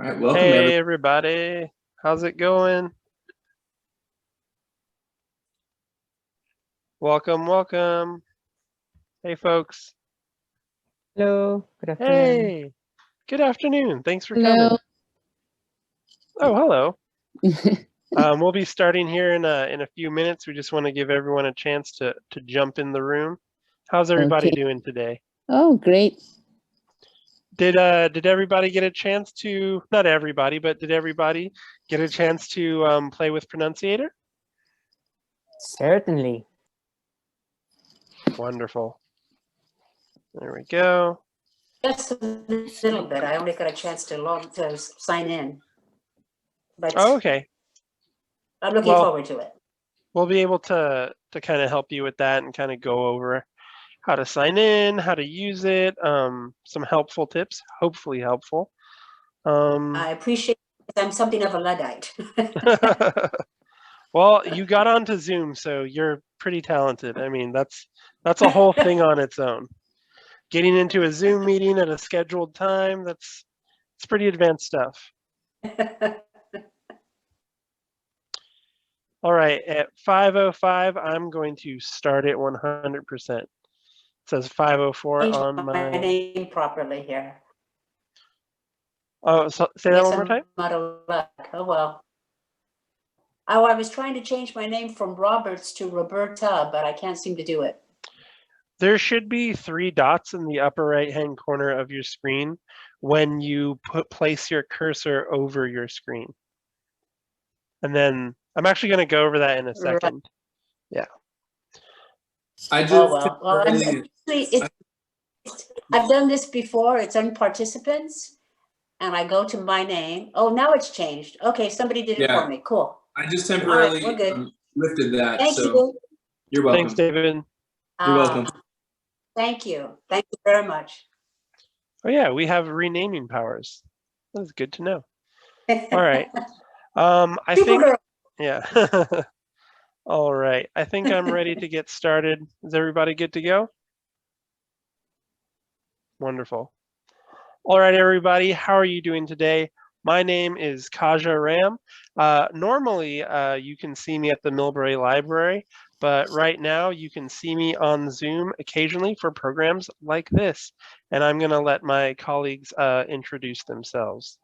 right, welcome Hey everybody, how's it going? Welcome, welcome. Hey folks. Hello, good afternoon. Hey, good afternoon. Thanks for Hello. coming. Oh, hello. We'll be starting here in a few minutes. We just want to give everyone a chance to jump in the room. How's everybody Okay. doing today? Oh, great. Did everybody get a chance to, not everybody, but did everybody get a chance to play with Pronunciator? Certainly. Wonderful. There we go. Just a little bit. I only got a chance to sign in, but Oh, okay. I'm looking Well, forward to it. We'll be able to kind of help you with that and kind of go over how to sign in, how to use it, some helpful tips, hopefully helpful. I appreciate it. I'm something of a Luddite. Well, you got onto Zoom, so you're pretty talented. I mean, that's a whole thing on its own. Getting into a Zoom meeting at a scheduled time, it's pretty advanced stuff. All right, at 5:05, I'm going to start it 100%. It says 5:04 Change on my my... name properly here. Oh, so say that one more time? I'm out of luck. Oh well. Oh, I was trying to change my name from Roberts to Roberta, but I can't seem to do it. There should be 3 dots in the upper right-hand corner of your screen when you place your cursor over your screen. And then I'm actually going to go over that in a second. Yeah. I just Oh well. I've done this before. It's on participants, and I go to my name. Oh, now it's changed. Okay, somebody did it for me. Cool. I just temporarily All right, we're good. lifted that. Thank so you. You're welcome. Thanks, David. You're welcome. Thank you. Thank you very much. Oh yeah, we have renaming powers. That's good to know. All right. I think, yeah. All right. I think I'm ready to get started. Is everybody good to go? Wonderful. All right, everybody. How are you doing today? My name is Kajah Ram. Normally, you can see me at the Millbrae Library, but right now you can see me on Zoom occasionally for programs like this. And I'm going to let my colleagues introduce themselves.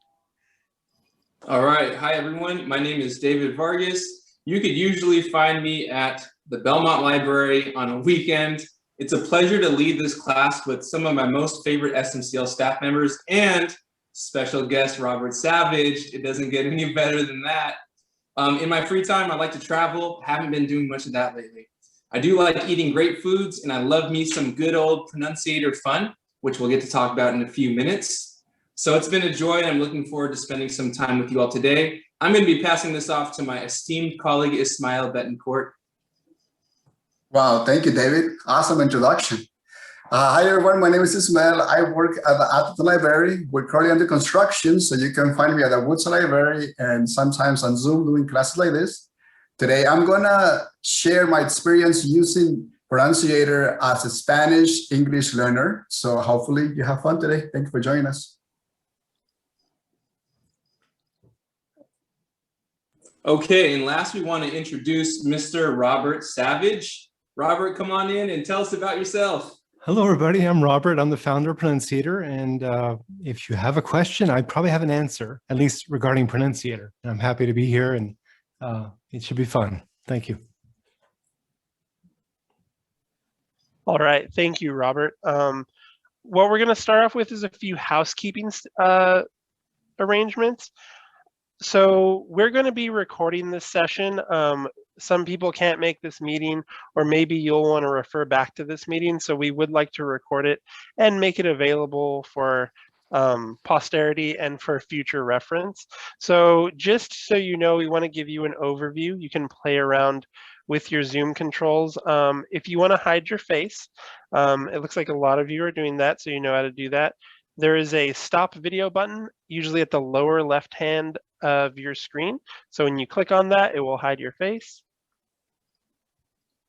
All right. Hi, everyone. My name is David Vargas. You could usually find me at the Belmont Library on a weekend. It's a pleasure to lead this class with some of my most favorite SMCL staff members and special guest Robert Savage. It doesn't get any better than that. In my free time, I like to travel. Haven't been doing much of that lately. I do like eating great foods, and I love me some good old Pronunciator fun, which we'll get to talk about in a few minutes. So it's been a joy, and I'm looking forward to spending some time with you all today. I'm going to be passing this off to my esteemed colleague, Ismail Bettencourt. Wow, thank you, David. Awesome introduction. Hi, everyone. My name is Ismael. I work at the library. We're currently under construction, so you can find me at the Woods Library and sometimes on Zoom doing classes like this. Today, I'm going to share my experience using Pronunciator as a Spanish-English learner. So hopefully you have fun today. Thank you for joining us. Okay, and last we want to introduce Mr. Robert Savage. Robert, come on in and tell us about yourself. Hello, everybody. I'm Robert. I'm the founder of Pronunciator. And if you have a question, I probably have an answer, at least regarding Pronunciator. I'm happy to be here, and it should be fun. Thank you. All right. Thank you, Robert. What we're going to start off with is a few housekeeping arrangements. So we're going to be recording this session. Some people can't make this meeting, or maybe you'll want to refer back to this meeting. So we would like to record it and make it available for posterity and for future reference. So just so you know, we want to give you an overview. You can play around with your Zoom controls. If you want to hide your face, it looks like a lot of you are doing that, so you know how to do that. There is a stop video button, usually at the lower left hand of your screen. So when you click on that, it will hide your face.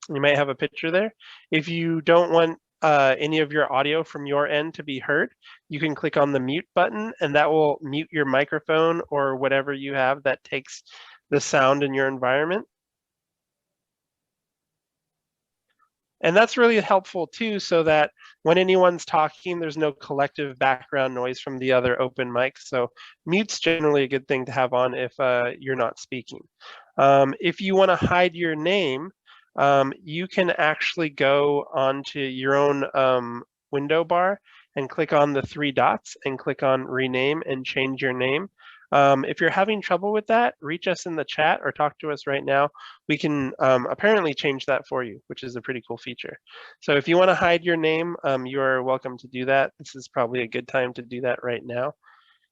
You might have a picture there. If you don't want any of your audio from your end to be heard, you can click on the mute button and that will mute your microphone or whatever you have that takes the sound in your environment. And that's really helpful too, so that when anyone's talking, there's no collective background noise from the other open mics. So mute's generally a good thing to have on if you're not speaking. If you want to hide your name, you can actually go onto your own window bar and click on the 3 dots and click on rename and change your name. If you're having trouble with that, reach us in the chat or talk to us right now. We can apparently change that for you, which is a pretty cool feature. So if you want to hide your name, you are welcome to do that. This is probably a good time to do that right now.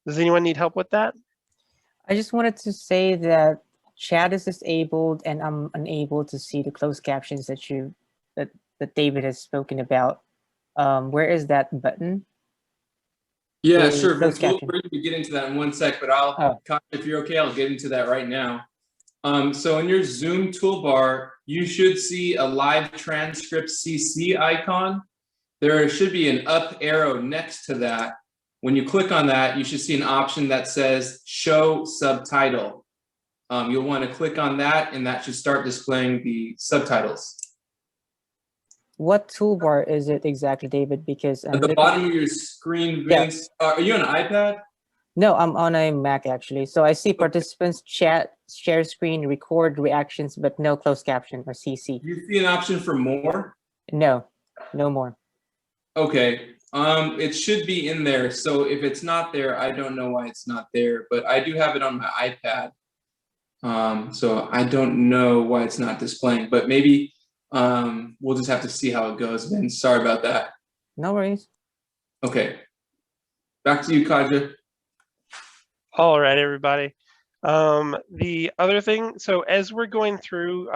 Does anyone need help with that? I just wanted to say that chat is disabled and I'm unable to see the closed captions that David has spoken about. Where is that button? Yeah, The sure. closed We'll caption. get into that in 1 sec, but if you're okay, I'll get into that right now. So in your Zoom toolbar, you should see a live transcript CC icon. There should be an up arrow next to that. When you click on that, you should see an option that says show subtitle. You'll want to click on that and that should start displaying the subtitles. What toolbar is it exactly, David? Because I'm At the looking- bottom of your screen, Vince, are you on an iPad? No, I'm on a Mac actually. So I see participants, chat, share screen, record reactions, but no closed caption or CC. You see an option for more? No, no more. Okay, it should be in there. So if it's not there, I don't know why it's not there, but I do have it on my iPad. So I don't know why it's not displaying, but maybe we'll just have to see how it goes, Vince. Sorry about that. No worries. Okay, back to you, Kajah. All right, everybody. The other thing, so as we're going through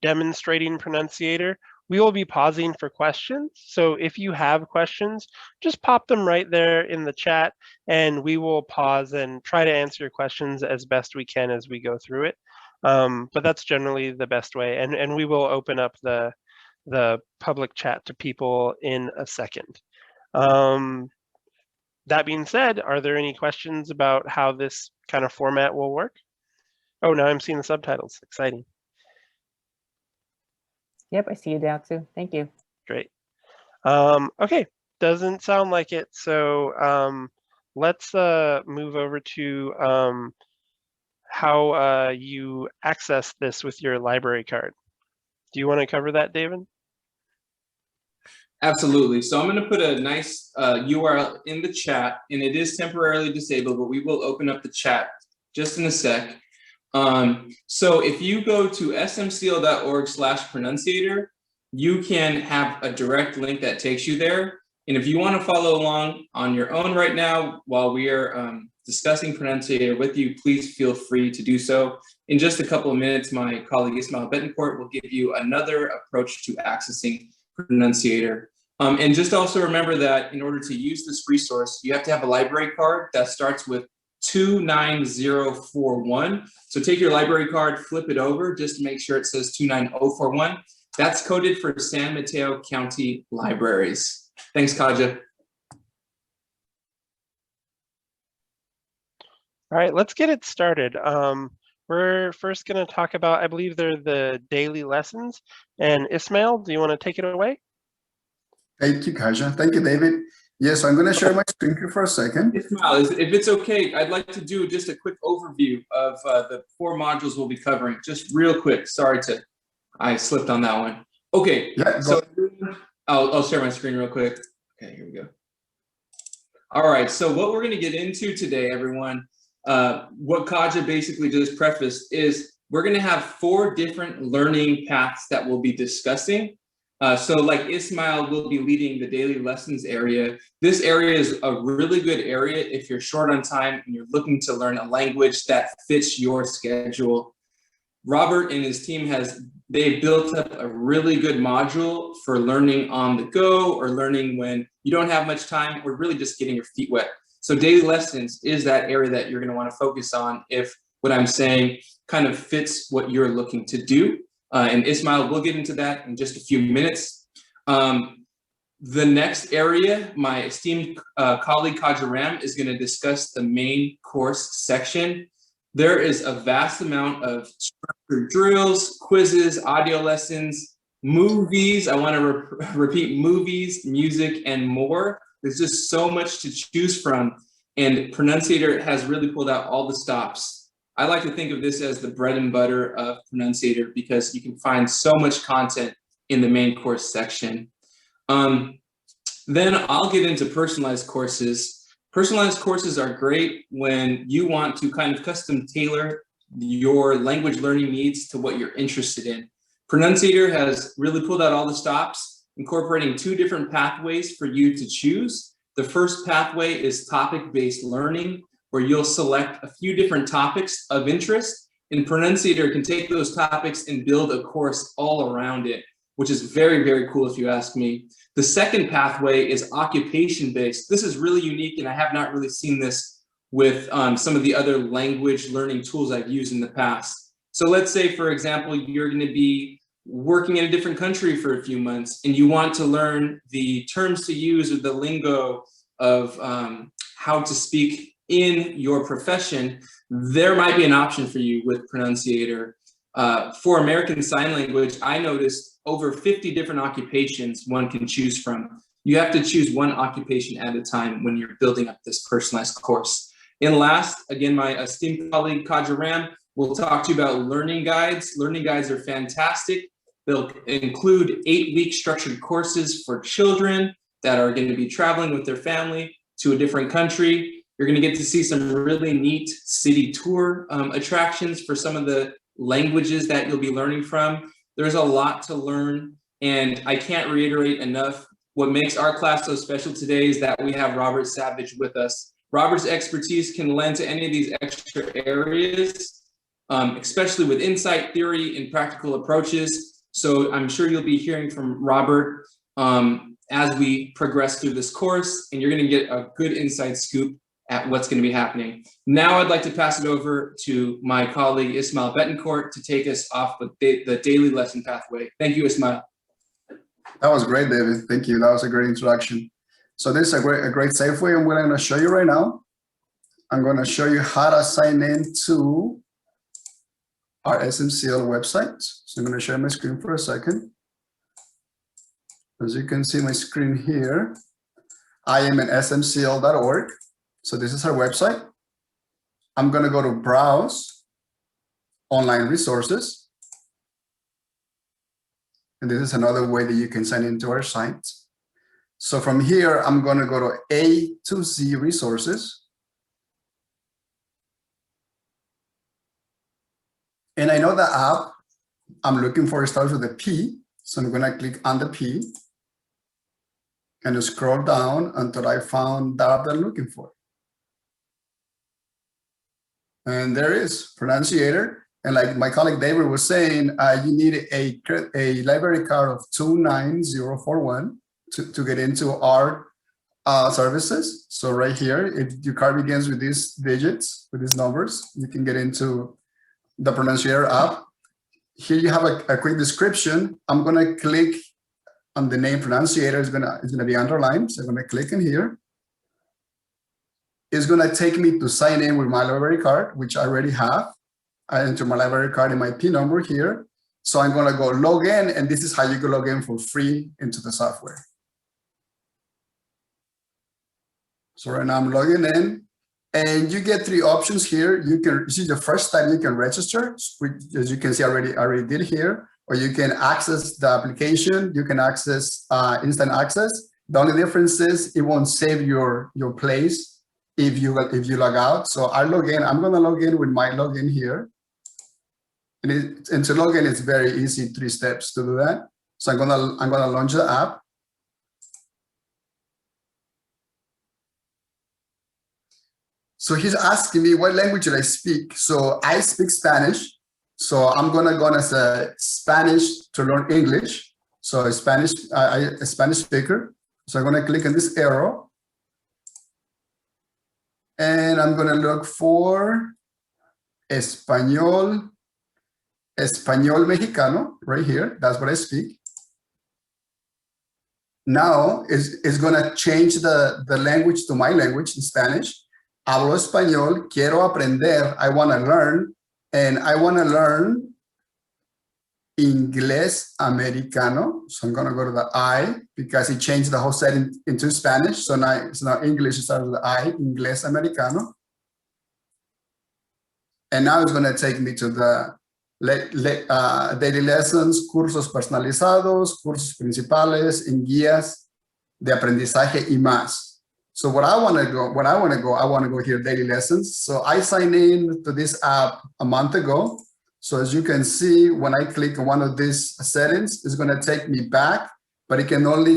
demonstrating Pronunciator, we will be pausing for questions. So if you have questions, just pop them right there in the chat and we will pause and try to answer your questions as best we can as we go through it. But that's generally the best way. And we will open up the public chat to people in a second. That being said, are there any questions about how this kind of format will work? Oh, now I'm seeing the subtitles. Exciting. Yep, I see you now too. Thank you. Great. Okay, doesn't sound like it. So let's move over to how you access this with your library card. Do you want to cover that, David? Absolutely. So I'm going to put a nice URL in the chat, and it is temporarily disabled, but we will open up the chat just in a sec. So if you go to smcl.org/pronunciator, you can have a direct link that takes you there. And if you want to follow along on your own right now while we are discussing Pronunciator with you, please feel free to do so. In just a couple of minutes, my colleague Ismail Bettencourt will give you another approach to accessing Pronunciator. And just also remember that in order to use this resource, you have to have a library card that starts with 29041. So take your library card, flip it over just to make sure it says 29041. That's coded for San Mateo County libraries. Thanks, Kajah. All right, let's get it started. We're first going to talk about, I believe they're the daily lessons. And Ismael, do you want to take it away? Thank you, Kajah. Thank you, David. Yes, I'm going to share my screen here for a second. Ismael, if it's okay, I'd like to do just a quick overview of the 4 modules we'll be covering. Just real quick. Sorry I slipped on that one. Okay, Yeah, so I'll share my screen real quick. Okay, here we go. All right, so what we're going to get into today, everyone, what Kajah basically just prefaced is we're going to have 4 different learning paths that we'll be discussing. So like Ismael will be leading the daily lessons area. This area is a really good area if you're short on time and you're looking to learn a language that fits your schedule. Robert and his team they've built up a really good module for learning on the go or learning when you don't have much time or really just getting your feet wet. So daily lessons is that area that you're going to want to focus on if what I'm saying kind of fits what you're looking to do. And Ismael, we'll get into that in just a few minutes. The next area, my esteemed colleague Kajah is going to discuss the main course section. There is a vast amount of structured drills, quizzes, audio lessons, movies. I want to repeat movies, music, and more. There's just so much to choose from. And Pronunciator has really pulled out all the stops. I like to think of this as the bread and butter of Pronunciator because you can find so much content in the main course section. Then I'll get into personalized courses. Personalized courses are great when you want to kind of custom tailor your language learning needs to what you're interested in. Pronunciator has really pulled out all the stops, incorporating 2 different pathways for you to choose. The first pathway is topic-based learning, where you'll select a few different topics of interest, and Pronunciator can take those topics and build a course all around it, which is very, very cool if you ask me. The second pathway is occupation-based. This is really unique, and I have not really seen this with some of the other language learning tools I've used in the past. So let's say, for example, you're going to be working in a different country for a few months, and you want to learn the terms to use or the lingo of how to speak in your profession. There might be an option for you with Pronunciator. For American Sign Language, I noticed over 50 different occupations one can choose from. You have to choose one occupation at a time when you're building up this personalized course. And last, again, my esteemed colleague, Kajah will talk to you about learning guides. Learning guides are fantastic. They'll include 8-week structured courses for children that are going to be traveling with their family to a different country. You're going to get to see some really neat city tour attractions for some of the languages that you'll be learning from. There's a lot to learn, and I can't reiterate enough. What makes our class so special today is that we have Robert Savage with us. Robert's expertise can lend to any of these extra areas, especially with insight, theory, and practical approaches. So I'm sure you'll be hearing from Robert as we progress through this course, and you're going to get a good inside scoop at what's going to be happening. Now I'd like to pass it over to my colleague Ismail Bettencourt to take us off with the daily lesson pathway. Thank you, Ismail. That was great, David. Thank you. That was a great introduction. So this is a great safe way. I'm going to show you right now. I'm going to show you how to sign in to our Smcl website. So I'm going to share my screen for a second. As you can see my screen here, I am in smcl.org. So this is our website. I'm going to go to Browse Online Resources. And this is another way that you can sign into our site. So from here, I'm going to go to A to Z Resources. And I know the app I'm looking for starts with a P. So I'm going to click on the P and scroll down until I found the app that I'm looking for. And there is Pronunciator. And like my colleague David was saying, you need a library card of 29041 to get into our services. So right here, if your card begins with these digits, with these numbers, you can get into the Pronunciator app. Here you have a quick description. I'm going to click on the name Pronunciator. It's going to be underlined. So I'm going to click in here. It's going to take me to sign in with my library card, which I already have. I enter my library card and my PIN number here. So I'm going to go log in, and this is how you can log in for free into the software. So right now I'm logging in, and you get 3 options here. You can see the first time you can register, which as you can see I already did here, or you can access the application. You can access instant access. The only difference is it won't save your place if you log out. So I log in. I'm going to log in with my login here. And to log in, it's very easy, 3 steps to do that. So I'm gonna launch the app. So he's asking me what language should I speak. So I speak Spanish. So I'm gonna go as a Spanish to learn English. So a Spanish speaker. So I'm gonna click on this arrow. And I'm gonna look for Español Mexicano right here. That's what I speak. Now is going to change the language to my language in Spanish. Hablo español, quiero aprender, I want to learn, and I want to learn inglés americano. So I'm going to go to the I because it changed the whole setting into Spanish. So now it's not English, it starts with the I, inglés americano. And now it's going to take me to the daily lessons, cursos personalizados, cursos principales, en guías de aprendizaje y más. So I want to go here, daily lessons. So I signed in to this app a month ago. So as you can see, when I click on one of these settings, it's going to take me back, but it can only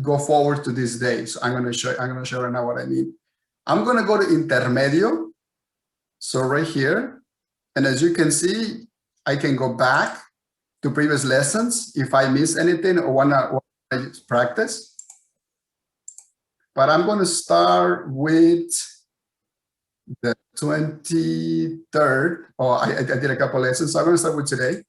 go forward to this day. So I'm going to show right now what I mean. I'm going to go to intermedio. So right here, and as you can see, I can go back to previous lessons if I miss anything or want to practice. But I'm going to start with the 23rd. Oh, I did a couple lessons, so I'm going to start with today.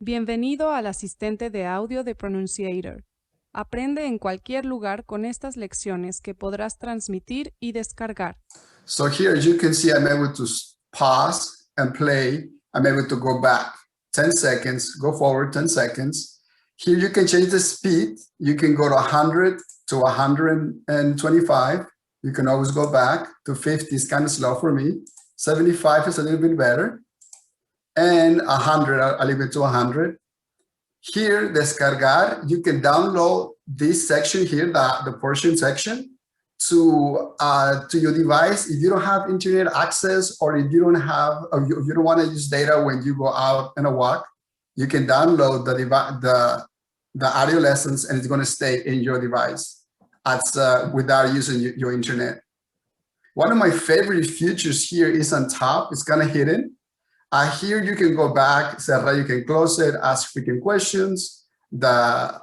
Bienvenido al asistente de audio de Pronunciator. Aprende en cualquier lugar con estas lecciones que podrás transmitir y descargar. So here, as you can see, I'm able to pause and play. I'm able to go back 10 seconds, go forward 10 seconds. Here you can change the speed. You can go to 100 to 125. You can always go back to 50 is kind of slow for me. 75 is a little bit better. And 100, I'll leave it to 100. Here, descargar, you can download this section here, the portion section, to your device. If you don't have internet access, or if you don't want to use data when you go out on a walk, you can download the audio lessons, and it's going to stay in your device without using your internet. One of my favorite features here is on top. It's kind of hidden. Here you can go back, you can close it, ask frequent questions. The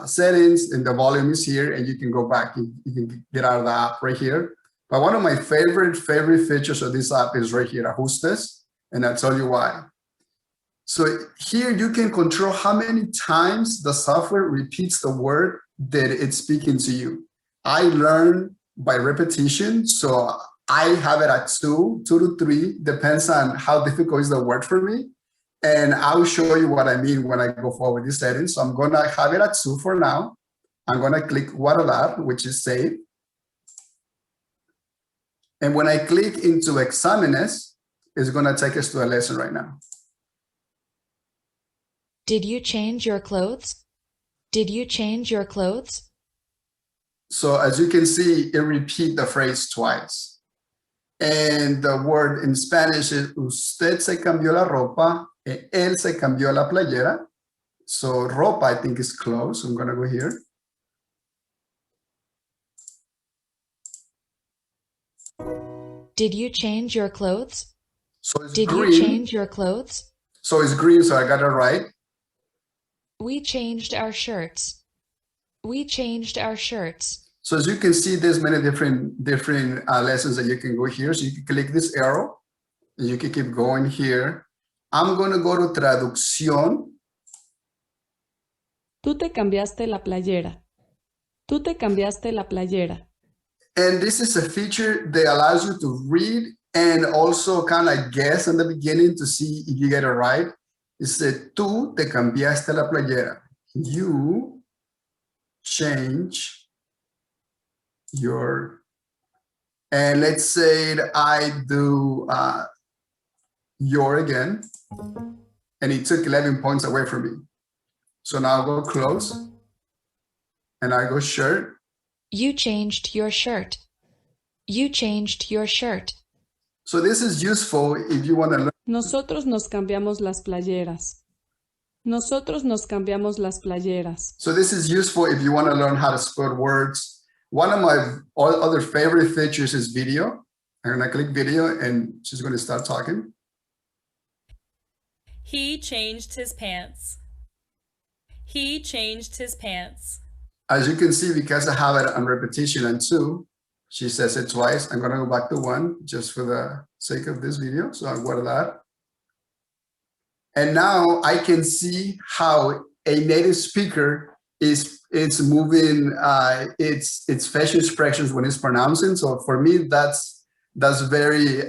settings and the volume is here, and you can go back. You can get out of the app right here. But one of my favorite features of this app is right here, Ajustes, and I'll tell you why. So here you can control how many times the software repeats the word that it's speaking to you. I learn by repetition, so I have it at 2 to 3, depends on how difficult is the word for me. And I'll show you what I mean when I go forward this setting. So I'm going to have it at 2 for now. I'm going to click Guardar, which is save. And when I click into Exámenes, it's going to take us to a lesson right now. Did you change your clothes? Did you change your clothes? So as you can see, it repeats the phrase twice. And the word in Spanish is usted se cambió la ropa, él se cambió la playera. So ropa, I think, is close. I'm going to go here. Did you change your clothes? So it's Did green. you change your clothes? So it's green, so I got it right. We changed our shirts. We changed our shirts. So as you can see, there's many different lessons that you can go here. So you can click this arrow, and you can keep going here. I'm going to go to traducción. Tú te cambiaste la playera. Tú te cambiaste la playera. And this is a feature that allows you to read and also kind of guess in the beginning to see if you get it right. It said, tú te cambiaste la playera. You change your, and let's say that I do your again, and it took 11 points away from me. So now I'll go close, and I go shirt. You changed your shirt. You changed your shirt. So this is useful if you want to learn. Nosotros nos cambiamos las playeras. Nosotros nos cambiamos las playeras. So this is useful if you want to learn how to spell words. One of my other favorite features is video. I'm going to click video, and she's going to start talking. He changed his pants. He changed his pants. As you can see, because I have it on repetition and 2, she says it twice. I'm going to go back to 1 just for the sake of this video. So I'll go to that. And now I can see how a native speaker is moving its facial expressions when it's pronouncing. So for me, that's very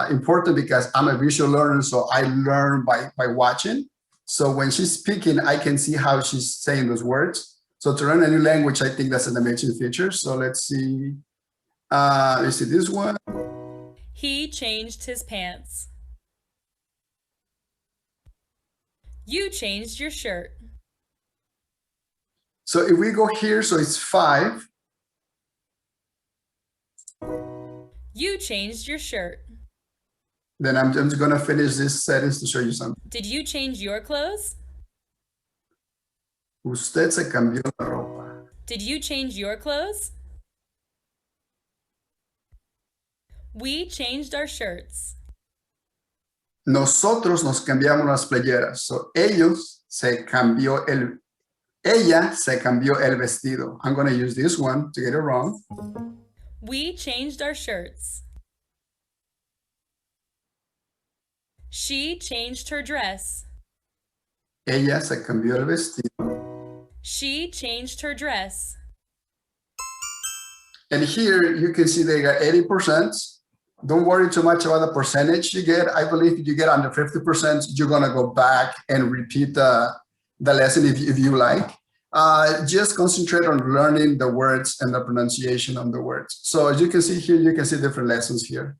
important because I'm a visual learner, so I learn by watching. So when she's speaking, I can see how she's saying those words. So to learn a new language, I think that's an amazing feature. So let's see this one. He changed his pants. You changed your shirt. So if we go here, so it's 5. You changed your shirt. Then I'm just going to finish this sentence to show you something. Did you change your clothes? Usted se cambió la ropa. Did you change your clothes? We changed our shirts. Nosotros nos cambiamos las playeras. So ella se cambió el vestido. I'm going to use this one to get it wrong. We changed our shirts. She changed her dress. Ella se cambió el vestido. She changed her dress. And here you can see they got 80%. Don't worry too much about the percentage you get. I believe if you get under 50%, you're going to go back and repeat the lesson if you like. Just concentrate on learning the words and the pronunciation of the words. So as you can see here, you can see different lessons here.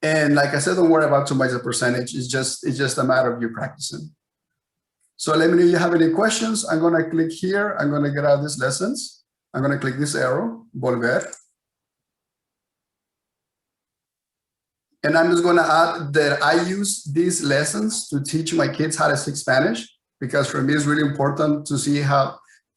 And like I said, don't worry about too much the percentage. It's just a matter of you practicing. So let me know if you have any questions. I'm going to click here. I'm going to get out these lessons. I'm going to click this arrow, volver. And I'm just going to add that I use these lessons to teach my kids how to speak Spanish, because for me, it's really important to see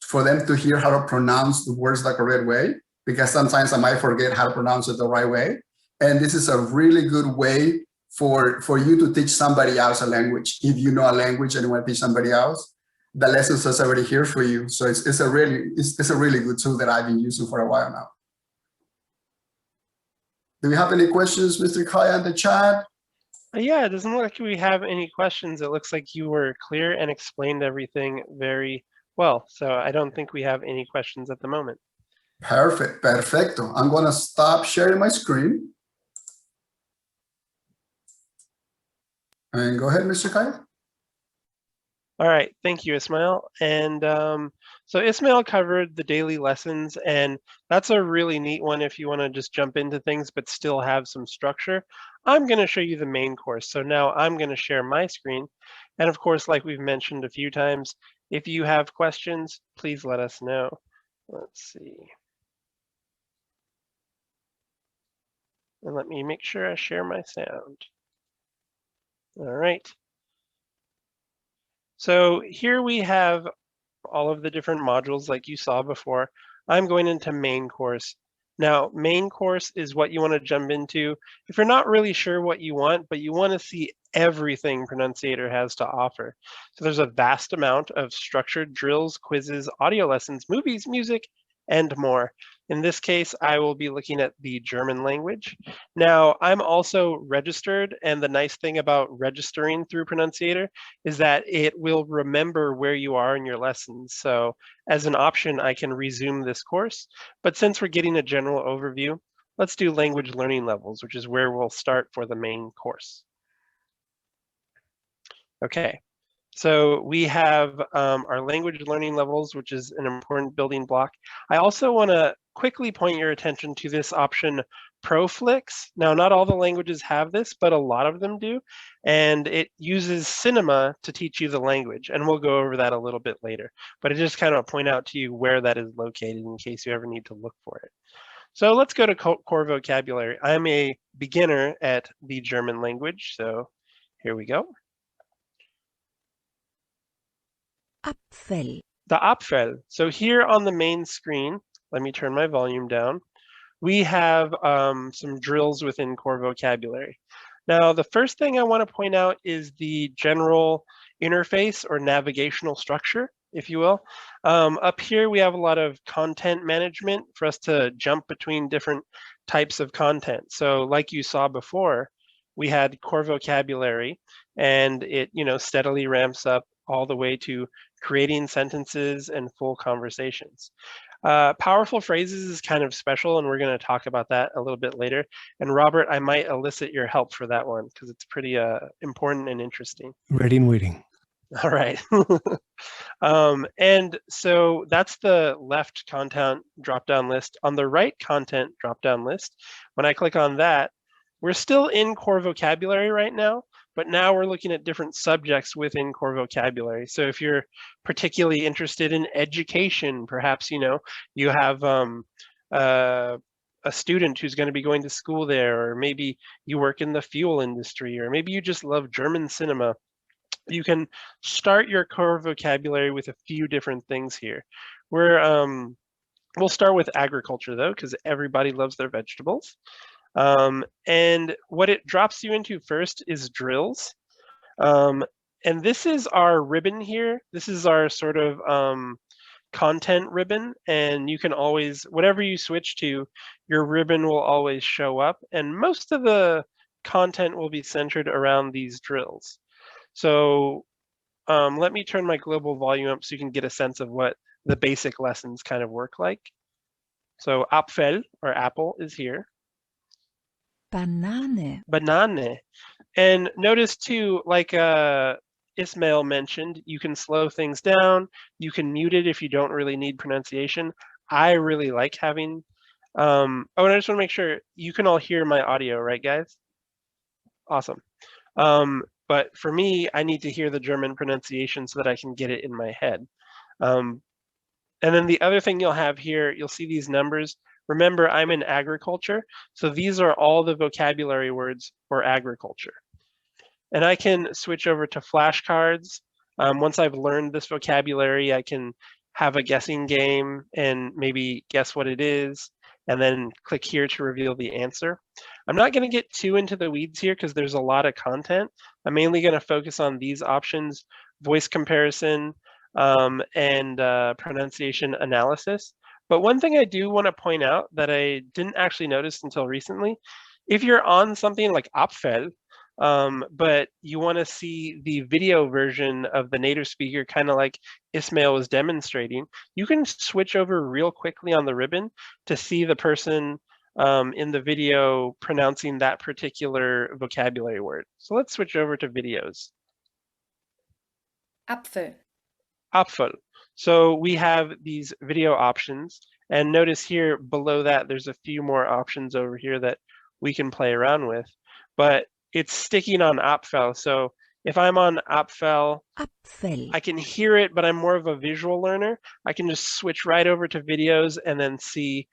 for them to hear how to pronounce the words the correct way, because sometimes I might forget how to pronounce it the right way. And this is a really good way for you to teach somebody else a language. If you know a language and you want to teach somebody else, the lessons are already here for you. So it's a really good tool that I've been using for a while now. Do we have any questions, Mr. Kajah, in the chat? Yeah, it doesn't look like we have any questions. It looks like you were clear and explained everything very well. So I don't think we have any questions at the moment. Perfect, perfecto. I'm going to stop sharing my screen. And go ahead, Mr. Kajah. All right, thank you, Ismael. And so Ismael covered the daily lessons, and that's a really neat one if you want to just jump into things but still have some structure. I'm going to show you the main course. So now I'm going to share my screen. And of course, like we've mentioned a few times, if you have questions, please let us know. Let's see. And let me make sure I share my sound. All right. So here we have all of the different modules like you saw before. I'm going into main course. Now, main course is what you want to jump into if you're not really sure what you want, but you want to see everything Pronunciator has to offer. So there's a vast amount of structured drills, quizzes, audio lessons, movies, music, and more. In this case, I will be looking at the German language. Now, I'm also registered, and the nice thing about registering through Pronunciator is that it will remember where you are in your lessons. So as an option, I can resume this course. But since we're getting a general overview, let's do language learning levels, which is where we'll start for the main course. Okay. So we have our language learning levels, which is an important building block. I also want to quickly point your attention to this option, ProFlix. Now, not all the languages have this, but a lot of them do. And it uses cinema to teach you the language. And we'll go over that a little bit later. But I just kind of point out to you where that is located in case you ever need to look for it. So let's go to core vocabulary. I'm a beginner at the German language. So here we go. Apfel. The Apfel. So here on the main screen, let me turn my volume down. We have some drills within core vocabulary. Now, the first thing I want to point out is the general interface or navigational structure, if you will. Up here, we have a lot of content management for us to jump between different types of content. So like you saw before, we had core vocabulary, and it, steadily ramps up all the way to creating sentences and full conversations. Powerful phrases is kind of special, and we're going to talk about that a little bit later. And Robert, I might elicit your help for that one because it's pretty important and interesting. Ready and waiting. All right. And so that's the left content drop-down list. On the right content drop-down list, when I click on that, we're still in core vocabulary right now, but now we're looking at different subjects within core vocabulary. So if you're particularly interested in education, perhaps, you have a student who's going to be going to school there, or maybe you work in the fuel industry, or maybe you just love German cinema. You can start your core vocabulary with a few different things here. We'll start with agriculture though, because everybody loves their vegetables. And what it drops you into first is drills. And this is our ribbon here. This is our sort of content ribbon, and you can always, whatever you switch to, your ribbon will always show up, and most of the content will be centered around these drills. So let me turn my global volume up so you can get a sense of what the basic lessons kind of work like. So Apfel, or apple, is here. Banane. Banane. And notice too, like Ismail mentioned, you can slow things down. You can mute it if you don't really need pronunciation. I really like having, oh, and I just want to make sure you can all hear my audio, right, guys? Awesome. But for me, I need to hear the German pronunciation so that I can get it in my head. And then the other thing you'll have here, you'll see these numbers. Remember, I'm in agriculture, so these are all the vocabulary words for agriculture. And I can switch over to flashcards. Once I've learned this vocabulary, I can have a guessing game and maybe guess what it is, and then click here to reveal the answer. I'm not going to get too into the weeds here because there's a lot of content. I'm mainly going to focus on these options: voice comparison and pronunciation analysis. But one thing I do want to point out that I didn't actually notice until recently, if you're on something like Apfel, but you want to see the video version of the native speaker, kind of like Ismail was demonstrating, you can switch over real quickly on the ribbon to see the person in the video pronouncing that particular vocabulary word. So let's switch over to videos. Apfel. Apfel. So we have these video options, and notice here below that there's a few more options over here that we can play around with, but it's sticking on Apfel. So if I'm on Apfel, I can hear it, but I'm more of a visual learner. I can just switch right over to videos and then see,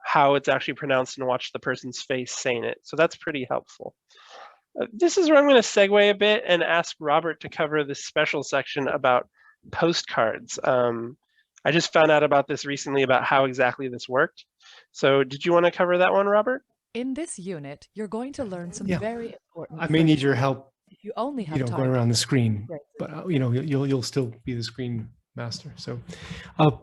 how it's actually pronounced and watch the person's face saying it. So that's pretty helpful. This is where I'm going to segue a bit and ask Robert to cover this special section about postcards. I just found out about this recently, about how exactly this worked. So did you want to cover that one, Robert? In this unit, you're going to learn some very important. I may need your help. You only have time going around the screen, Right. but you'll still be the screen master. So,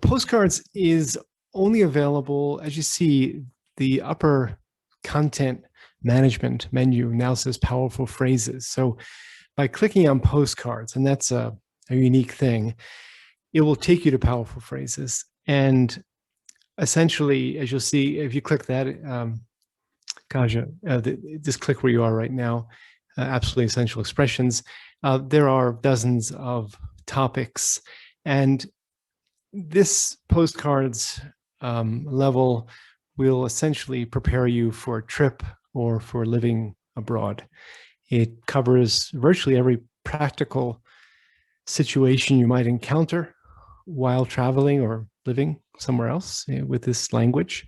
postcards is only available, as you see, the upper content management menu now says powerful phrases. So, by clicking on postcards, and that's a unique thing, it will take you to powerful phrases. And essentially, as you'll see, if you click that, Kajah, just click where you are right now, absolutely essential expressions. There are dozens of topics, and this postcards level will essentially prepare you for a trip or for living abroad. It covers virtually every practical situation you might encounter while traveling or living somewhere else with this language.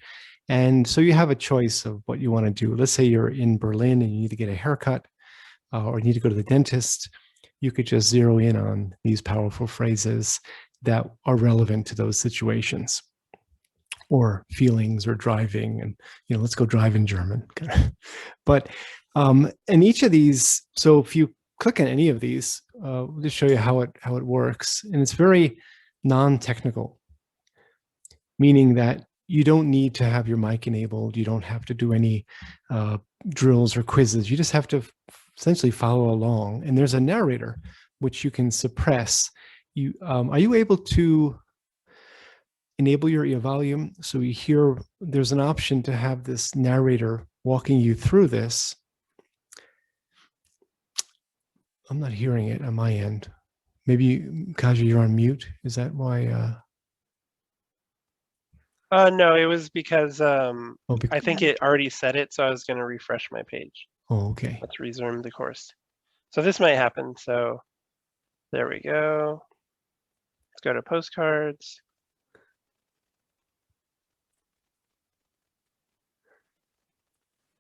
And so you have a choice of what you want to do. Let's say you're in Berlin and you need to get a haircut or you need to go to the dentist. You could just zero in on these powerful phrases that are relevant to those situations, or feelings, or driving, and let's go drive in German. But in each of these, so if you click on any of these, we'll just show you how it works, and it's very non-technical, meaning that you don't need to have your mic enabled. You don't have to do any drills or quizzes. You just have to essentially follow along. And there's a narrator, which you can suppress. Are you able to enable your ear volume so you hear? There's an option to have this narrator walking you through this. I'm not hearing it on my end. Maybe, Kajah, you're on mute. Is that why? No, it was because I because, think it already said it, so I was going to refresh my page. oh, okay. Let's resume the course. So this might happen. So there we go. Let's go to postcards.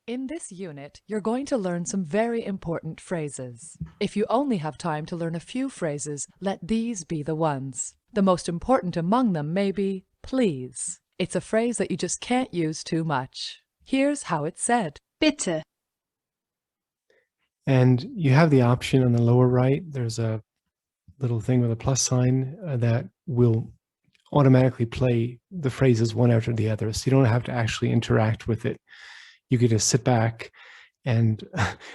In this unit, you're going to learn some very important phrases. If you only have time to learn a few phrases, let these be the ones. The most important among them may be please. It's a phrase that you just can't use too much. Here's how it's said. Bitte. And you have the option on the lower right. There's a little thing with a plus sign that will automatically play the phrases one after the other. So you don't have to actually interact with it. You could just sit back and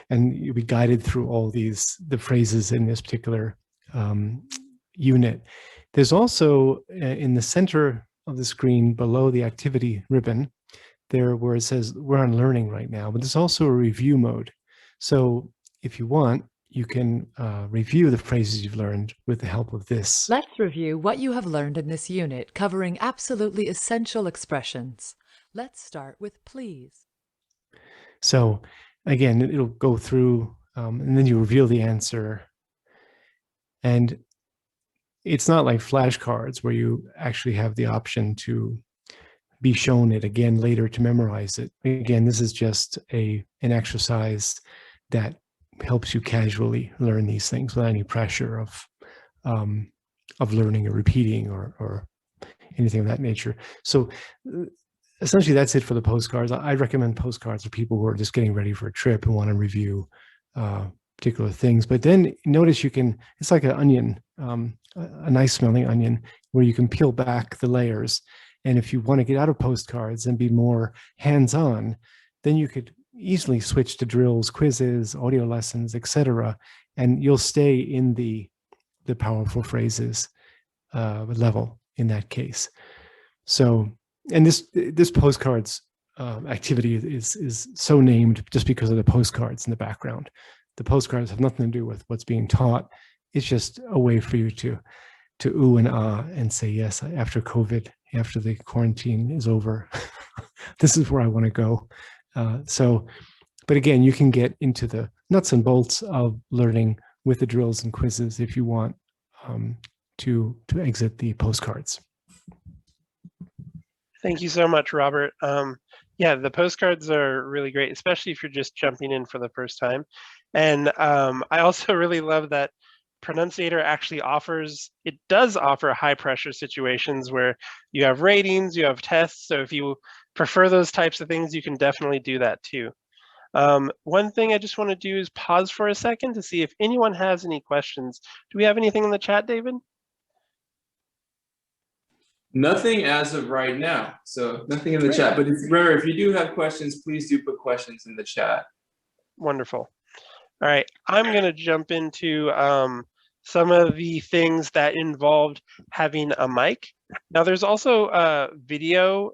you'll be guided through all the phrases in this particular unit. There's also in the center of the screen below the activity ribbon there where it says we're on learning right now, but there's also a review mode. So if you want, you can review the phrases you've learned with the help of this. Let's review what you have learned in this unit, covering absolutely essential expressions. Let's start with please. So again, it'll go through and then you reveal the answer. And it's not like flashcards where you actually have the option to be shown it again later to memorize it. Again, this is just an exercise that helps you casually learn these things without any pressure of learning or repeating or anything of that nature. So essentially, that's it for the postcards. I recommend postcards for people who are just getting ready for a trip and want to review particular things. But then notice you can, it's like an onion, a nice smelling onion, where you can peel back the layers. And if you want to get out of postcards and be more hands-on, then you could easily switch to drills, quizzes, audio lessons, etc. And you'll stay in the powerful phrases level in that case. So, and this postcards activity is so named just because of the postcards in the background. The postcards have nothing to do with what's being taught. It's just a way for you to ooh and ah and say, yes, after COVID, after the quarantine is over, this is where I want to go. But again, you can get into the nuts and bolts of learning with the drills and quizzes if you want to exit the postcards. Thank you so much, Robert. Yeah, the postcards are really great, especially if you're just jumping in for the first time. And I also really love that Pronunciator actually does offer high pressure situations where you have ratings, you have tests. So if you prefer those types of things, you can definitely do that too. One thing I just want to do is pause for a second to see if anyone has any questions. Do we have anything in the chat, David? Nothing as of right now. So nothing in the chat. But remember, if you do have questions, please do put questions in the chat. Wonderful. All right, I'm going to jump into some of the things that involved having a mic. Now, there's also video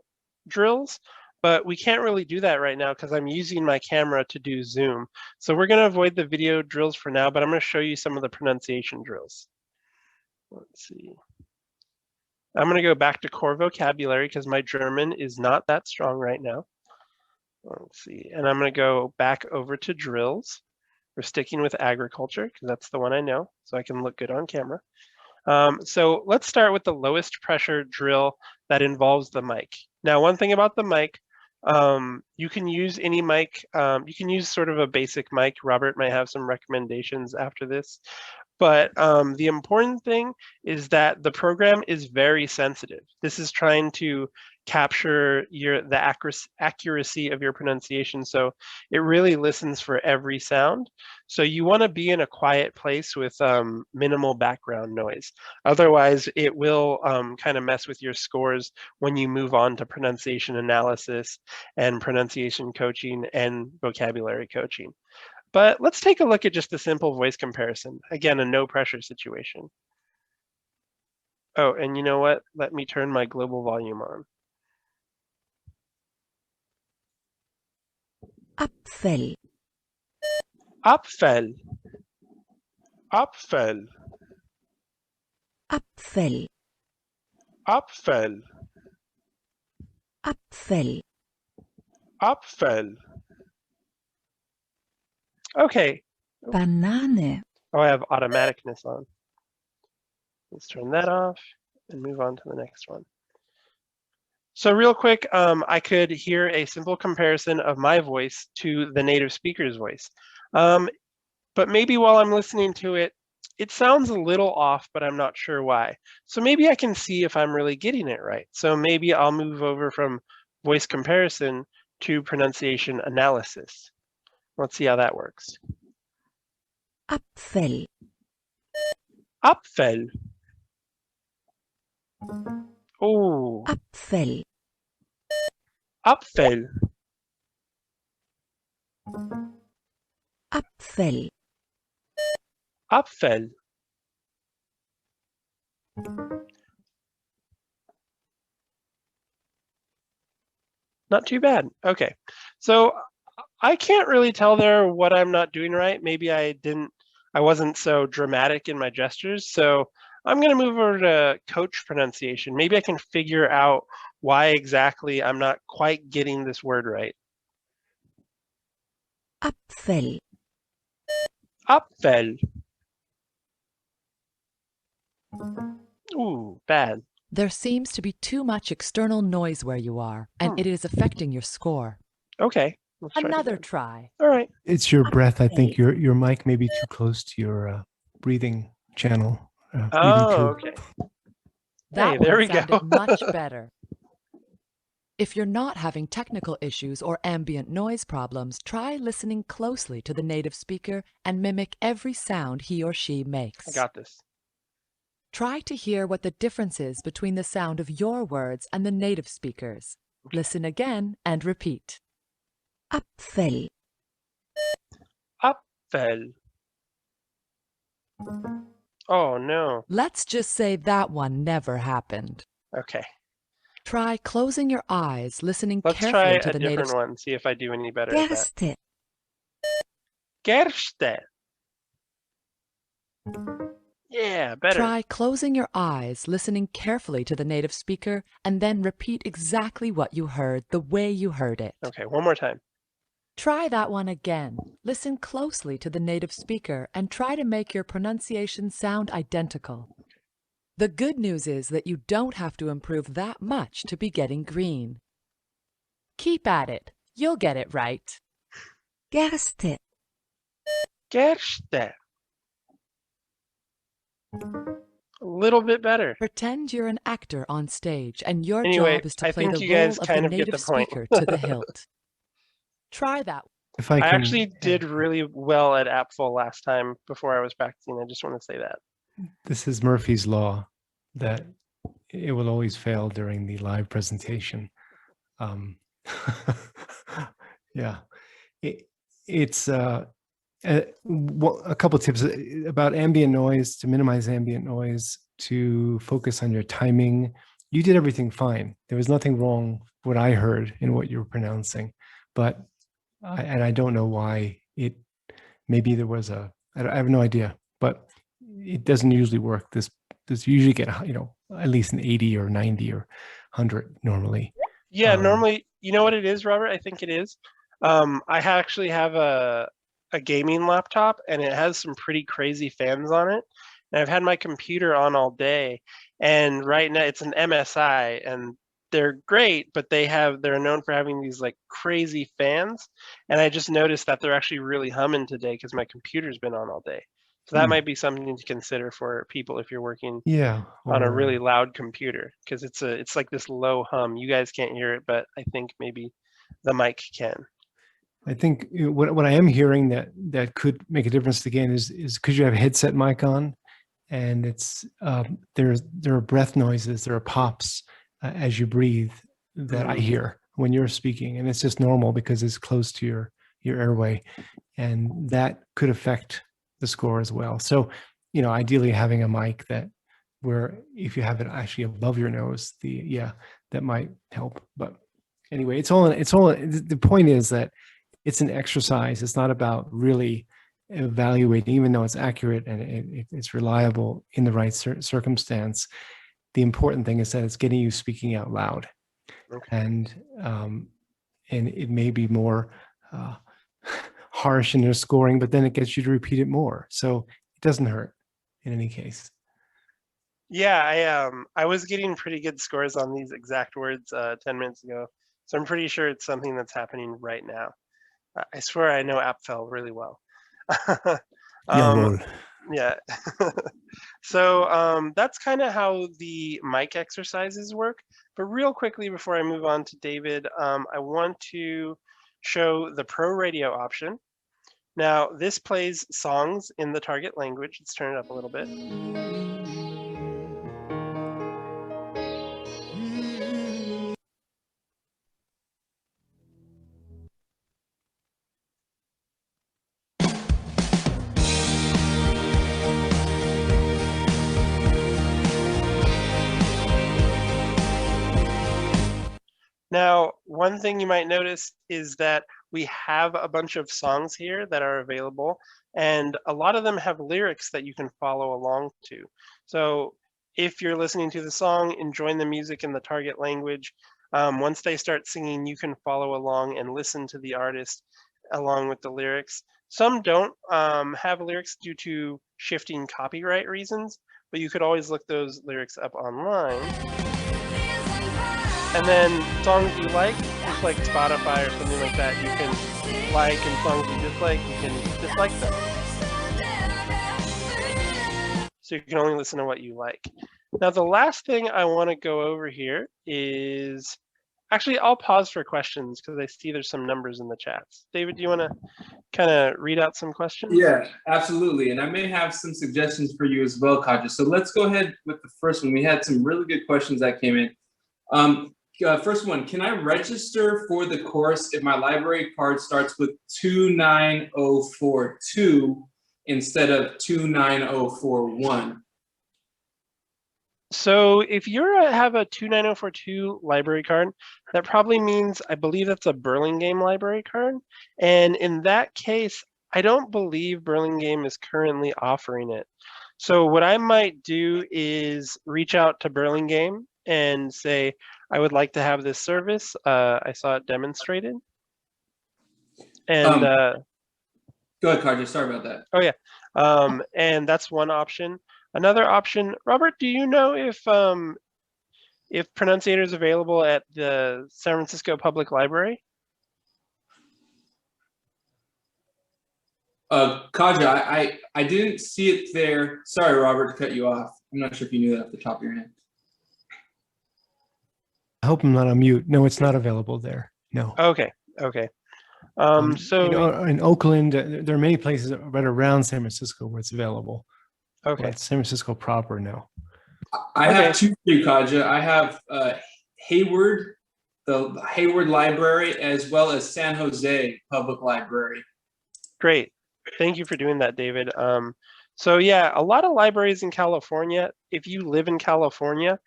drills, but we can't really do that right now because I'm using my camera to do Zoom. So we're going to avoid the video drills for now, but I'm going to show you some of the pronunciation drills. Let's see. I'm going to go back to core vocabulary because my German is not that strong right now. Let's see. And I'm going to go back over to drills. We're sticking with agriculture because that's the one I know, so I can look good on camera. So let's start with the lowest pressure drill that involves the mic. Now, one thing about the mic, you can use any mic. You can use sort of a basic mic. Robert might have some recommendations after this. But the important thing is that the program is very sensitive. This is trying to capture the accuracy of your pronunciation. So it really listens for every sound. So you want to be in a quiet place with minimal background noise. Otherwise, it will kind of mess with your scores when you move on to pronunciation analysis and pronunciation coaching and vocabulary coaching. But let's take a look at just a simple voice comparison. Again, a no pressure situation. Oh, and you know what? Let me turn my global volume on. Apfel. Apfel. Apfel. Apfel. Apfel. Apfel. Apfel. Okay. Banane. Oh, I have automaticness on. Let's turn that off and move on to the next one. So real quick, I could hear a simple comparison of my voice to the native speaker's voice. But maybe while I'm listening to it, it sounds a little off, but I'm not sure why. So maybe I can see if I'm really getting it right. So maybe I'll move over from voice comparison to pronunciation analysis. Let's see how that works. Apfel. Apfel. Oh. Apfel. Apfel. Apfel. Apfel. Not too bad. Okay. So I can't really tell there what I'm not doing right. Maybe I wasn't so dramatic in my gestures. So I'm going to move over to coach pronunciation. Maybe I can figure out why exactly I'm not quite getting this word right. Apfel. Apfel. Ooh, bad. There seems to be too much external noise where you are, and it is affecting your score. Okay. Let's try it Another again. try. All right. It's your breath. I think your mic may be too close to your breathing channel. Oh, okay. That Hey, there one we go. sounded much better. If you're not having technical issues or ambient noise problems, try listening closely to the native speaker and mimic every sound he or she makes. I got this. Try to hear what the difference is between the sound of your words and the native speakers. Listen again and repeat. Apfel. Apfel. Oh, no. Let's just say that one never happened. Okay. Try closing your eyes, listening Let's carefully try to a the different native. one, see if I do any better at that. Gerste. Gerste. Yeah, better. Try closing your eyes, listening carefully to the native speaker, and then repeat exactly what you heard the way you heard it. Okay, one more time. Try that one again. Listen closely to the native speaker and try to make your pronunciation sound identical. The good news is that you don't have to improve that much to be getting green. Keep at it. You'll get it right. Gerste. Gerste. A little bit better. Pretend you're an actor on stage and your Anyway, job is to I play think the you role guys of kind the of get native the point. speaker to the hilt. Try that. If I I can, actually did really well at Apfel last time before I was practicing. I just want to say that. this is Murphy's law that it will always fail during the live presentation. Yeah, it's a couple tips about ambient noise, to minimize ambient noise, to focus on your timing. You did everything fine. There was nothing wrong what I heard in what you were pronouncing, but I don't know why it, maybe there was I have no idea, but it doesn't usually work. This usually get, at least an 80 or 90 or 100 normally. Yeah, normally, you know what it is, Robert? I think it is. I actually have a gaming laptop and it has some pretty crazy fans on it. And I've had my computer on all day, and right now it's an MSI and they're great, but they're known for having these like crazy fans. And I just noticed that they're actually really humming today because my computer's been on all day. So that might be something to consider for people if you're working Yeah. on a or, really loud computer, because it's like this low hum. You guys can't hear it, but I think maybe the mic can. I think what I am hearing that could make a difference again is because you have a headset mic on, and it's there are breath noises, there are pops as you breathe that I hear when you're speaking, and it's just normal because it's close to your airway, and that could affect the score as well. So, ideally having a mic that where if you have it actually above your nose, that might help. But anyway, it's all the point is that it's an exercise. It's not about really evaluating, even though it's accurate and it's reliable in the right circumstance. The important thing is that it's getting you speaking out loud. Okay. And it may be more harsh in your scoring, but then it gets you to repeat it more. So it doesn't hurt in any case. Yeah, I was getting pretty good scores on these exact words 10 minutes ago. So I'm pretty sure it's something that's happening right now. I swear I know Appfel really well. Yeah. So that's kind of how the mic exercises work. But real quickly before I move on to David, I want to show the Pro Radio option. Now this plays songs in the target language. Let's turn it up a little bit. Now, one thing you might notice is that we have a bunch of songs here that are available, and a lot of them have lyrics that you can follow along to. So if you're listening to the song, enjoying the music in the target language, once they start singing, you can follow along and listen to the artist along with the lyrics. Some don't have lyrics due to shifting copyright reasons, but you could always look those lyrics up online. And then songs you like Spotify or something like that, you can like, and songs you dislike, you can dislike them. So you can only listen to what you like. Now the last thing I want to go over here is, actually I'll pause for questions because I see there's some numbers in the chats. David, do you want to kind of read out some questions? Yeah, absolutely. And I may have some suggestions for you as well, Kajah. So let's go ahead with the first one. We had some really good questions that came in. First one, can I register for the course if my library card starts with 29042 instead of 29041? So if you have a 29042 library card, that probably means, I believe that's a Burlingame library card. And in that case, I don't believe Burlingame is currently offering it. So what I might do is reach out to Burlingame and say, I would like to have this service. I saw it demonstrated. And go ahead, Kajah, sorry about that. Oh yeah, and that's one option. Another option, Robert, do you know if Pronunciator is available at the San Francisco Public Library? Kajah, I didn't see it there. Sorry, Robert, to cut you off. I'm not sure if you knew that off the top of your head. I hope I'm not on mute. No, it's not available there. No. Okay. So in Oakland, there are many places right around San Francisco where it's available. Okay. But San Francisco proper, no. I have two for you, Kajah. I have Hayward, the Hayward Library, as well as San Jose Public Library. Great. Thank you for doing that, David. So yeah, a lot of libraries in California, if you live in California,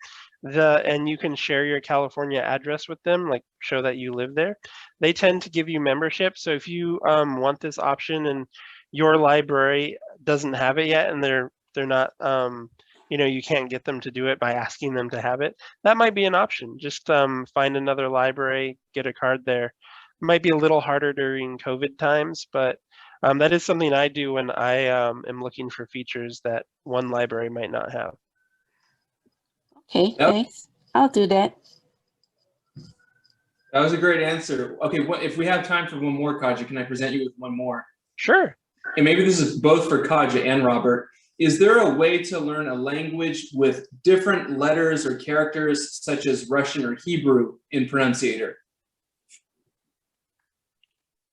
and you can share your California address with them, like show that you live there, they tend to give you membership. So if you want this option and your library doesn't have it yet, and they're not, you can't get them to do it by asking them to have it, that might be an option. Just find another library, get a card there. It might be a little harder during COVID times, but that is something I do when I am looking for features that one library might not have. Okay, thanks. I'll do that. That was a great answer. Okay, if we have time for one more, Kajah, can I present you with one more? Sure. and maybe this is both for Kajah and Robert, is there a way to learn a language with different letters or characters such as Russian or Hebrew in Pronunciator?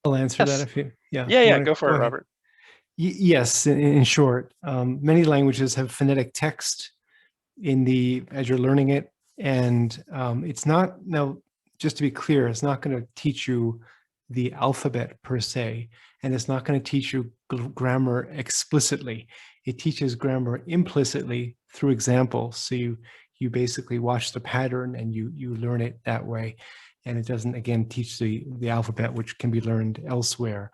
I'll answer Yes. that if you, yeah. Yeah, You yeah, wanna go for it, ahead? Robert. Yes, in short, many languages have phonetic text as you're learning it, and it's not, now, just to be clear, it's not going to teach you the alphabet per se, and it's not going to teach you grammar explicitly. It teaches grammar implicitly through examples. So you basically watch the pattern and you learn it that way, and it doesn't, again, teach the alphabet, which can be learned elsewhere.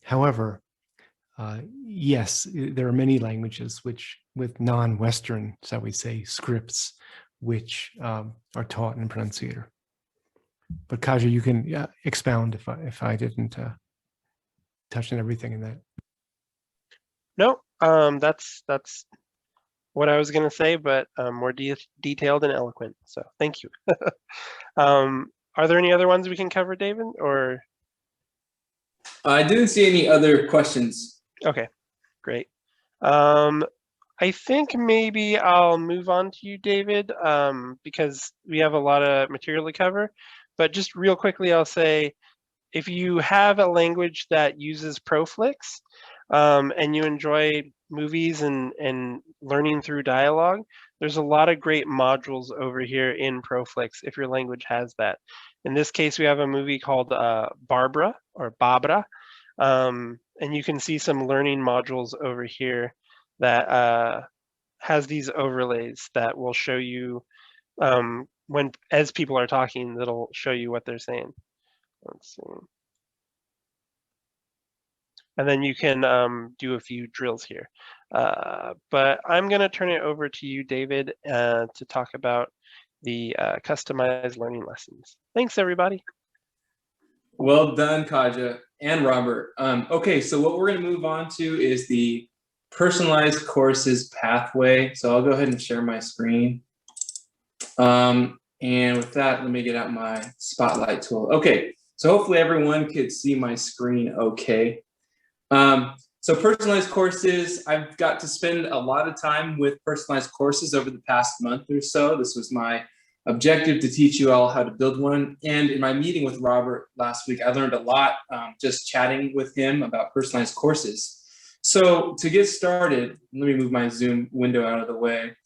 However, yes, there are many languages which, with non-Western, shall we say, scripts, which are taught in Pronunciator. But Kajah, you can expound if I didn't touch on everything in that. No, that's what I was going to say, but more detailed and eloquent. So thank you. Are there any other ones we can cover, David? Or I didn't see any other questions. okay, great. I think maybe I'll move on to you, David, because we have a lot of material to cover. But just real quickly, I'll say, if you have a language that uses Proflix and you enjoy movies and learning through dialogue, there's a lot of great modules over here in Proflix if your language has that. In this case, we have a movie called Barbara or Babra, and you can see some learning modules over here that has these overlays that will show you as people are talking, that'll show you what they're saying. Let's see. And then you can do a few drills here. But I'm going to turn it over to you, David, to talk about the customized learning lessons. Thanks, everybody. Well done, Kajah and Robert. Okay, so what we're going to move on to is the personalized courses pathway. So I'll go ahead and share my screen. And with that, let me get out my spotlight tool. Okay, so hopefully everyone could see my screen okay. So personalized courses, I've got to spend a lot of time with personalized courses over the past month or so. This was my objective, to teach you all how to build one. And in my meeting with Robert last week, I learned a lot just chatting with him about personalized courses. So to get started, let me move my Zoom window out of the way.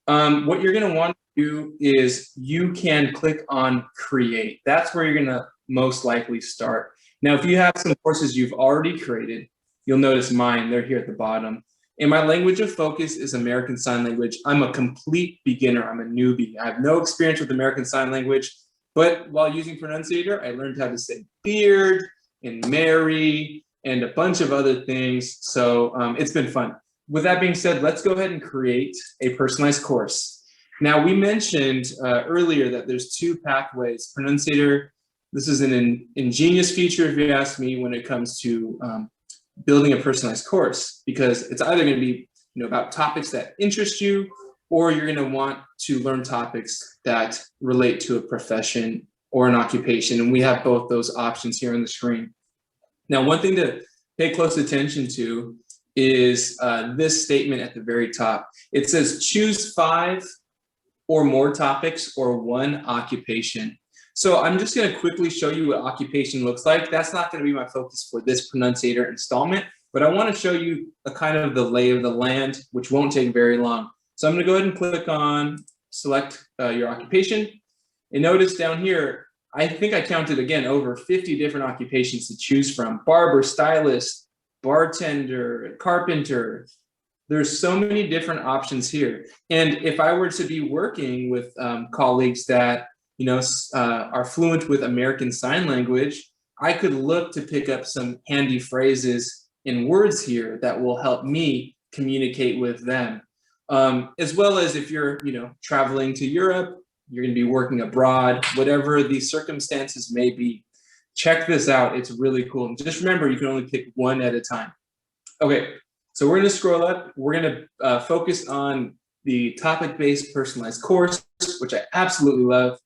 What you're going to want to do is you can click on create. That's where you're going to most likely start. Now, if you have some courses you've already created, you'll notice mine, they're here at the bottom. And my language of focus is American Sign Language. I'm a complete beginner, I'm a newbie. I have no experience with American Sign Language, but while using Pronunciator, I learned how to say beard and marry and a bunch of other things. So it's been fun. With that being said, let's go ahead and create a personalized course. Now, we mentioned earlier that there's two pathways. Pronunciator, this is an ingenious feature, if you ask me, when it comes to building a personalized course, because it's either going to be about topics that interest you, or you're going to want to learn topics that relate to a profession or an occupation. And we have both those options here on the screen. Now, one thing to pay close attention to is this statement at the very top. It says choose 5 or more topics or 1 occupation. So I'm just going to quickly show you what occupation looks like. That's not going to be my focus for this Pronunciator installment, but I want to show you a kind of the lay of the land, which won't take very long. So I'm going to go ahead and click on select your occupation. And notice down here, I think I counted again over 50 different occupations to choose from. Barber, stylist, bartender, carpenter. There's so many different options here. And if I were to be working with colleagues that are fluent with American Sign Language, I could look to pick up some handy phrases and words here that will help me communicate with them. As well as if you're, traveling to Europe, you're going to be working abroad, whatever the circumstances may be. Check this out. It's really cool. And just remember, you can only pick 1 at a time. Okay, so we're going to scroll up. We're going to focus on the topic-based personalized course, which I absolutely love.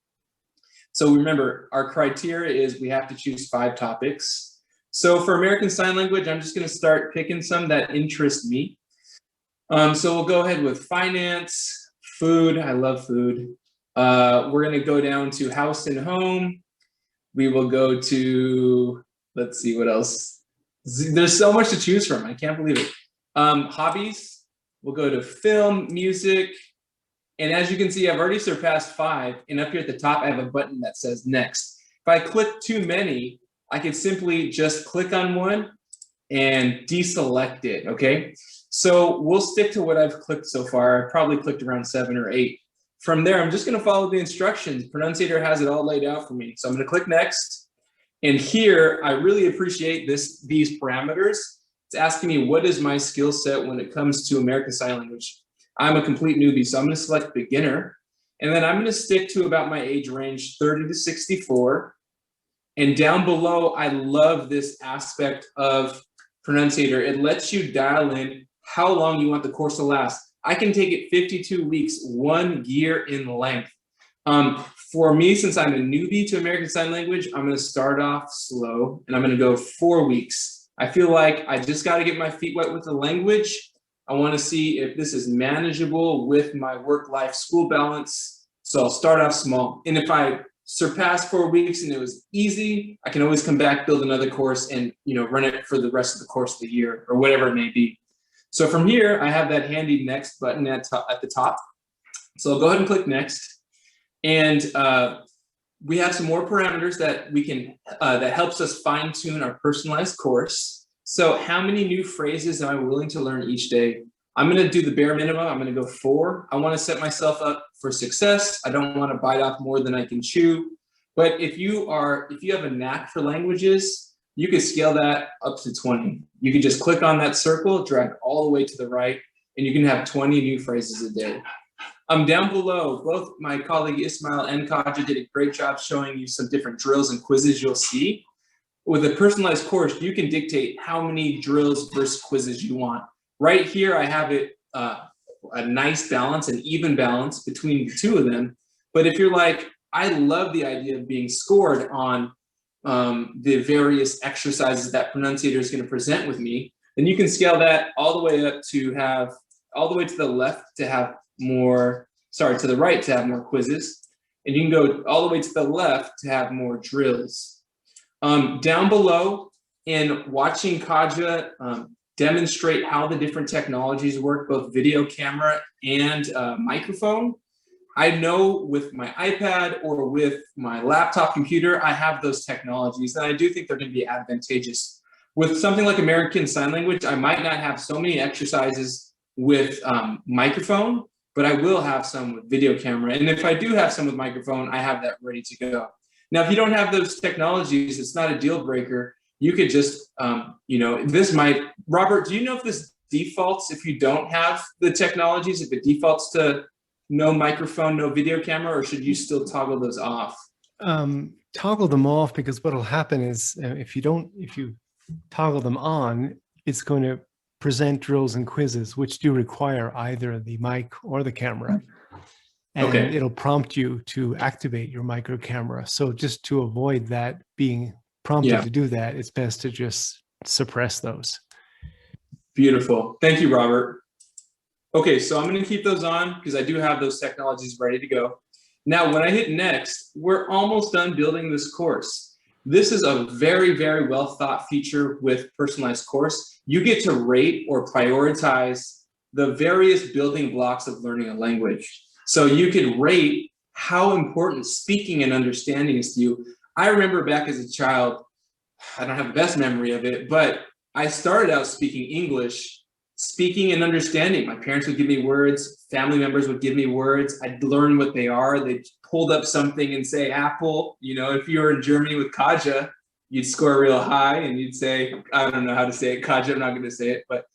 So remember, our criteria is we have to choose 5 topics. So for American Sign Language, I'm just going to start picking some that interest me. So we'll go ahead with finance, food. I love food. We're going to go down to house and home. We will go to, let's see what else. There's so much to choose from. I can't believe it. Hobbies. We'll go to film, music. And as you can see, I've already surpassed 5. And up here at the top, I have a button that says next. If I click too many, I can simply just click on one and deselect it, okay? So we'll stick to what I've clicked so far. I've probably clicked around 7 or 8. From there, I'm just gonna follow the instructions. Pronunciator has it all laid out for me. So I'm gonna click next. And here, I really appreciate these parameters. It's asking me what is my skill set when it comes to American Sign Language. I'm a complete newbie, so I'm gonna select beginner. And then I'm gonna stick to about my age range, 30 to 64. And down below, I love this aspect of Pronunciator. It lets you dial in how long you want the course to last. I can take it 52 weeks, 1 year in length. For me, since I'm a newbie to American Sign Language, I'm gonna start off slow and I'm gonna go 4 weeks. I feel like I just gotta get my feet wet with the language. I wanna see if this is manageable with my work-life school balance. So I'll start off small. And if I surpass 4 weeks and it was easy, I can always come back, build another course and run it for the rest of the course of the year or whatever it may be. So from here, I have that handy next button at the top. So I'll go ahead and click next. And we have some more parameters that we can, that helps us fine tune our personalized course. So how many new phrases am I willing to learn each day? I'm gonna do the bare minimum. I'm gonna go 4. I wanna set myself up for success. I don't wanna bite off more than I can chew. But if you have a knack for languages, you can scale that up to 20. You can just click on that circle, drag all the way to the right, and you can have 20 new phrases a day. Down below, both my colleague Ismael and Kajah did a great job showing you some different drills and quizzes you'll see. With a personalized course, you can dictate how many drills versus quizzes you want. Right here, I have it a nice balance, an even balance between the two of them. But if you're like, I love the idea of being scored on the various exercises that Pronunciator is going to present with me, then you can scale that all the way up to have, all the way to the left to have more, sorry, to the right to have more quizzes. And you can go all the way to the left to have more drills. Down below, in watching Kajah demonstrate how the different technologies work, both video camera and microphone, I know with my iPad or with my laptop computer, I have those technologies, and I do think they're going to be advantageous. With something like American Sign Language, I might not have so many exercises with microphone, but I will have some with video camera. And if I do have some with microphone, I have that ready to go. Now, if you don't have those technologies, it's not a deal breaker. You could just, this might, Robert, do you know if this defaults if you don't have the technologies, if it defaults to no microphone, no video camera, or should you still toggle those off? Toggle them off, because what will happen is if you toggle them on, it's going to present drills and quizzes, which do require either the mic or the camera. And okay, it'll prompt you to activate your micro camera. So just to avoid that being prompted to do that, it's best to just suppress those. Beautiful. Thank you, Robert. Okay, so I'm going to keep those on because I do have those technologies ready to go. Now, when I hit next, we're almost done building this course. This is a very, very well thought feature with personalized course. You get to rate or prioritize the various building blocks of learning a language. So you can rate how important speaking and understanding is to you. I remember back as a child, I don't have the best memory of it, but I started out speaking English, speaking and understanding. My parents would give me words, family members would give me words. I'd learn what they are. They pulled up something and say apple. If you were in Germany with Kajah, you'd score real high and you'd say, I don't know how to say it, Kajah, I'm not going to say it. But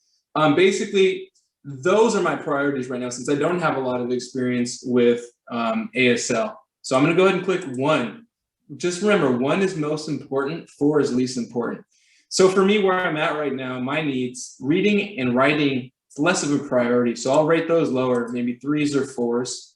basically, those are my priorities right now since I don't have a lot of experience with ASL. So I'm going to go ahead and click 1. Just remember, 1 is most important, 4 is least important. So for me, where I'm at right now, my needs, reading and writing, it's less of a priority. So I'll rate those lower, maybe 3s or 4s.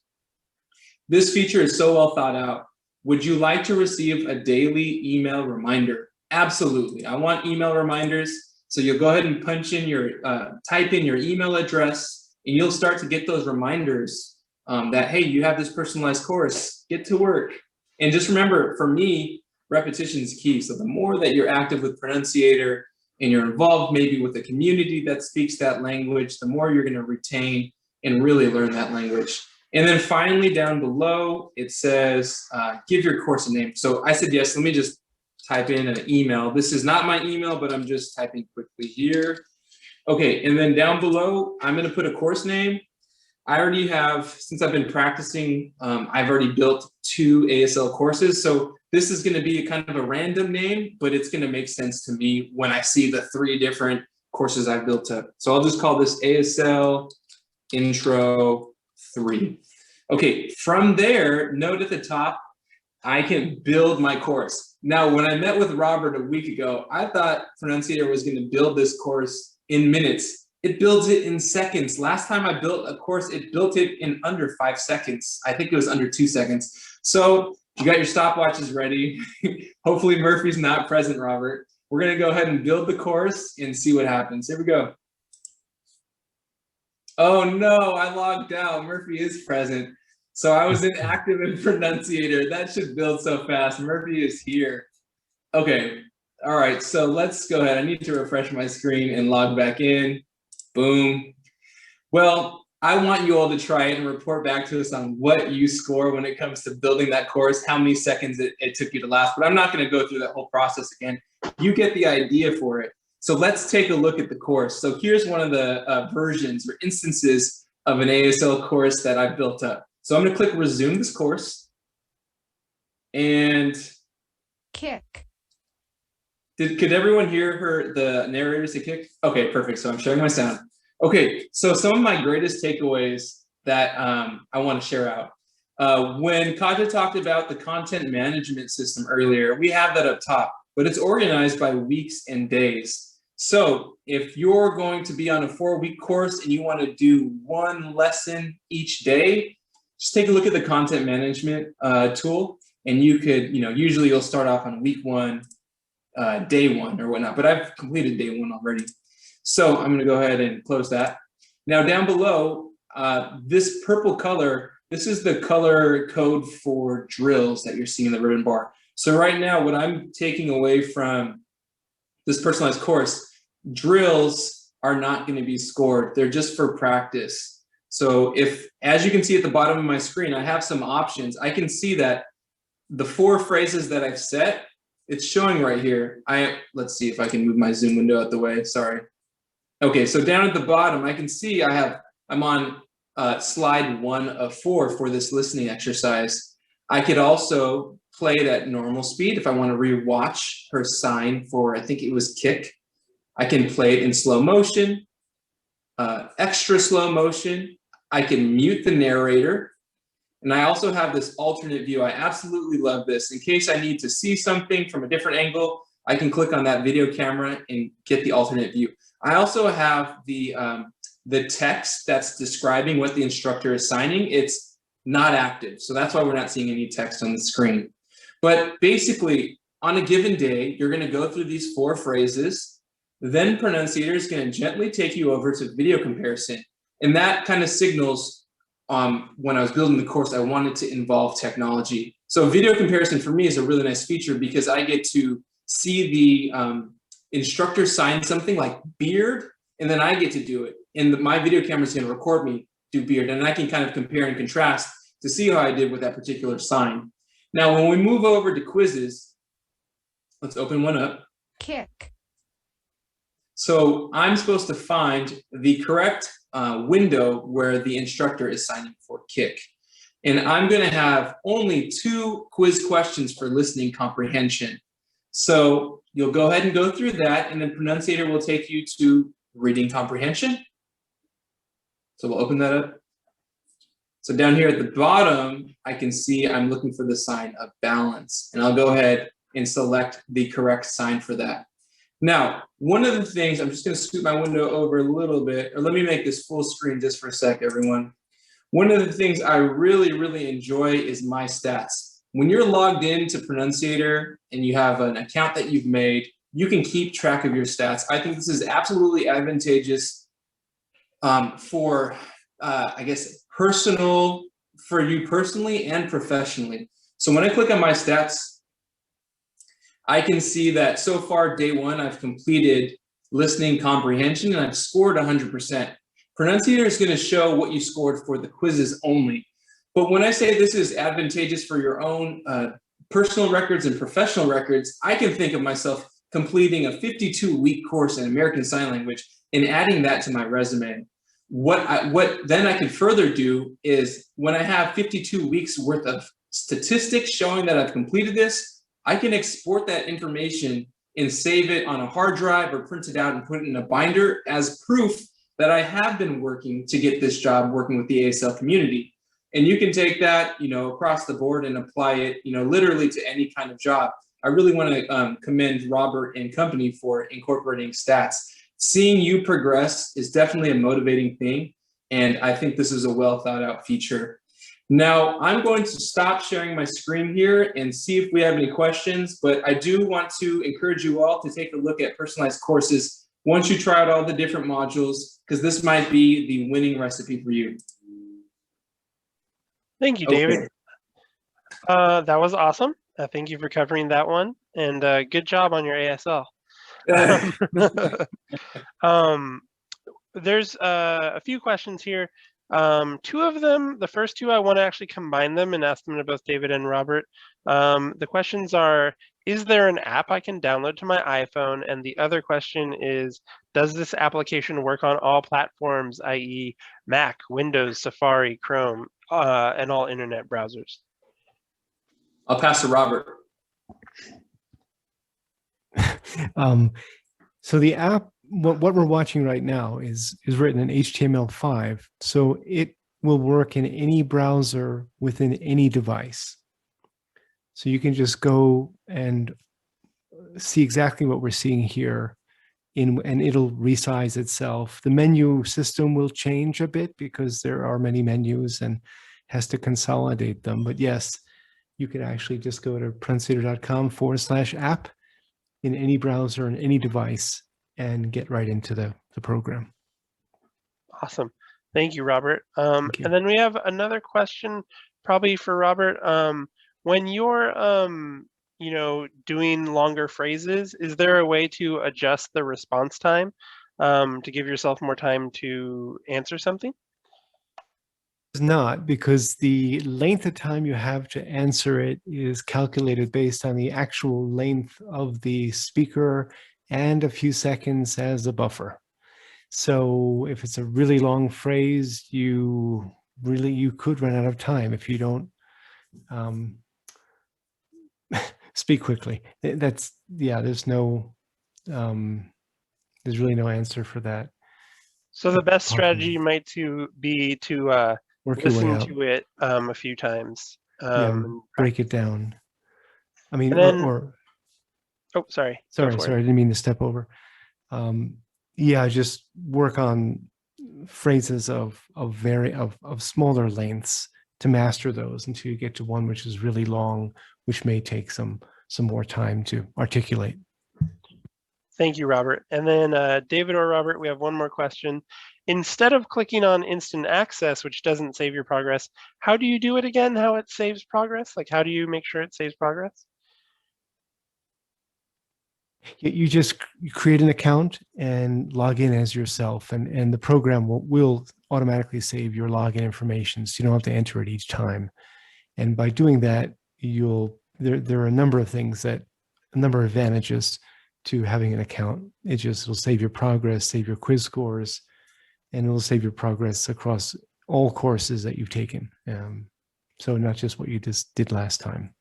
This feature is so well thought out. Would you like to receive a daily email reminder? Absolutely. I want email reminders. So you'll go ahead and punch in your, type in your email address, and you'll start to get those reminders that, hey, you have this personalized course, get to work. And just remember, for me, repetition is key. So the more that you're active with Pronunciator and you're involved maybe with a community that speaks that language, the more you're going to retain and really learn that language. And then finally down below, it says, give your course a name. So I said, yes, let me just type in an email. This is not my email, but I'm just typing quickly here. Okay, and then down below, I'm going to put a course name. I already have, since I've been practicing, I've already built 2 ASL courses. So this is going to be kind of a random name, but it's going to make sense to me when I see the 3 different courses I've built up. So I'll just call this ASL Intro 3. Okay, from there, note at the top, I can build my course. Now, when I met with Robert a week ago, I thought Pronunciator was going to build this course in minutes. It builds it in seconds. Last time I built a course, it built it in under 5 seconds. I think it was under 2 seconds. So you got your stopwatches ready. Hopefully Murphy's not present, Robert. We're going to go ahead and build the course and see what happens. Here we go. Oh no, I logged out. Murphy is present. So I was inactive in Pronunciator. That should build so fast. Murphy is here. Okay. All right. So let's go ahead. I need to refresh my screen and log back in. Boom. Well, I want you all to try it and report back to us on what you score when it comes to building that course, how many seconds it took you to last. But I'm not going to go through that whole process again. You get the idea for it. So let's take a look at the course. So here's one of the versions or instances of an ASL course that I've built up. So I'm going to click resume this course. And kick. Could everyone hear the narrator say kick? Okay, perfect. So I'm sharing my sound. Okay, so some of my greatest takeaways that I want to share out. When Kajah talked about the content management system earlier, we have that up top, but it's organized by weeks and days. So if you're going to be on a 4-week course and you want to do 1 lesson each day, just take a look at the content management tool, and you could, usually you'll start off on week 1, day 1 or whatnot, but I've completed day 1 already. So I'm going to go ahead and close that. Now down below, this purple color, this is the color code for drills that you're seeing in the ribbon bar. So right now, what I'm taking away from this personalized course, drills are not going to be scored. They're just for practice. So if, as you can see at the bottom of my screen, I have some options. I can see that the 4 phrases that I've set, it's showing right here. Let's see if I can move my Zoom window out the way. Sorry. Okay, so down at the bottom, I can see I'm on slide 1 of 4 for this listening exercise. I could also play it at normal speed if I want to re-watch her sign for, I think it was kick. I can play it in slow motion, extra slow motion. I can mute the narrator. And I also have this alternate view. I absolutely love this. In case I need to see something from a different angle, I can click on that video camera and get the alternate view. I also have the text that's describing what the instructor is signing. It's not active. So that's why we're not seeing any text on the screen. But basically, on a given day, you're going to go through these 4 phrases. Then Pronunciator is going to gently take you over to video comparison. And that kind of signals when I was building the course, I wanted to involve technology. So video comparison for me is a really nice feature because I get to see the instructor sign something like beard, and then I get to do it. And my video camera is going to record me do beard, and I can kind of compare and contrast to see how I did with that particular sign. Now, when we move over to quizzes, let's open one up. Kick. So I'm supposed to find the correct window where the instructor is signing for kick. And I'm going to have only 2 quiz questions for listening comprehension. So you'll go ahead and go through that, and then Pronunciator will take you to reading comprehension. So we'll open that up. So down here at the bottom, I can see I'm looking for the sign of balance, and I'll go ahead and select the correct sign for that. Now, one of the things, I'm just going to scoot my window over a little bit, or let me make this full screen just for a sec, everyone. One of the things I really, really enjoy is my stats. when you're logged into Pronunciator and you have an account that you've made, you can keep track of your stats. I think this is absolutely advantageous for, I guess, for you personally and professionally. So when I click on my stats, I can see that so far, day one, I've completed listening comprehension and I've scored 100%. Pronunciator is going to show what you scored for the quizzes only. But when I say this is advantageous for your own personal records and professional records, I can think of myself completing a 52-week course in American Sign Language and adding that to my resume. What then I can further do is when I have 52 weeks worth of statistics showing that I've completed this, I can export that information and save it on a hard drive or print it out and put it in a binder as proof that I have been working to get this job working with the ASL community. And you can take that, across the board and apply it, literally to any kind of job. I really want to commend Robert and company for incorporating stats. Seeing you progress is definitely a motivating thing. And I think this is a well thought out feature. Now, I'm going to stop sharing my screen here and see if we have any questions, but I do want to encourage you all to take a look at personalized courses once you try out all the different modules, because this might be the winning recipe for you. Thank you, David. That was awesome. Thank you for covering that one, and good job on your ASL. There's a few questions here. Two of them, the first two, I want to actually combine them and ask them to both David and Robert. The questions are, is there an app I can download to my iPhone? And the other question is, does this application work on all platforms, i.e. Mac, Windows, Safari, Chrome, and all internet browsers? I'll pass to Robert. So the app, what we're watching right now is written in HTML5, so it will work in any browser within any device. So you can just go and see exactly what we're seeing here, and it'll resize itself. The menu system will change a bit because there are many menus and has to consolidate them. But yes, you could actually just go to pronunciator.com/app in any browser and any device and get right into the program. Awesome. Thank you, Robert. Thank you. And then we have another question probably for Robert. When you're doing longer phrases, is there a way to adjust the response time to give yourself more time to answer something? It's not, because the length of time you have to answer it is calculated based on the actual length of the speaker and a few seconds as a buffer. So if it's a really long phrase, you could run out of time if you don't speak quickly. There's really no answer for that. So the best strategy might be to listen to it a few times. Break it down. I mean, oh, sorry. Sorry, I didn't mean to step over. Just work on phrases of smaller lengths to master those until you get to one which is really long, which may take some more time to articulate. Thank you, Robert. And then David or Robert, we have one more question. Instead of clicking on instant access, which doesn't save your progress, how do you do it again? How it saves progress? Like, how do you make sure it saves progress? You just create an account and log in as yourself, and the program will automatically save your login information, so you don't have to enter it each time. And by doing that, there are a number of advantages to having an account. It'll save your progress, save your quiz scores, and it'll save your progress across all courses that you've taken. So not just what you just did last time.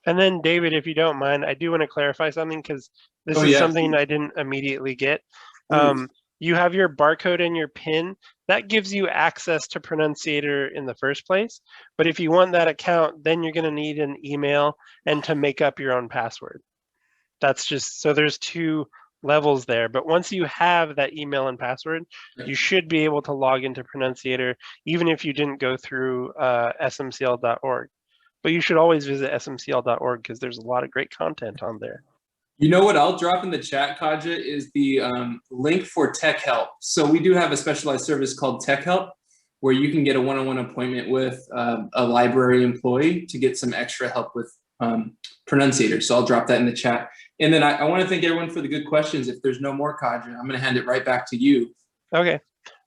And then David, if you don't mind, I do want to clarify something, because this is something I didn't immediately get. You have your barcode and your PIN. That gives you access to Pronunciator in the first place. But if you want that account, then you're going to need an email and to make up your own password. That's just, so there's two levels there. But once you have that email and password, you should be able to log into Pronunciator, even if you didn't go through smcl.org. But you should always visit smcl.org because there's a lot of great content on there. You know what I'll drop in the chat, Kajah, is the link for Tech Help. So we do have a specialized service called Tech Help, where you can get a one-on-one appointment with a library employee to get some extra help with Pronunciator. So I'll drop that in the chat. And then I want to thank everyone for the good questions. If there's no more, Kajah, I'm going to hand it right back to you. Okay.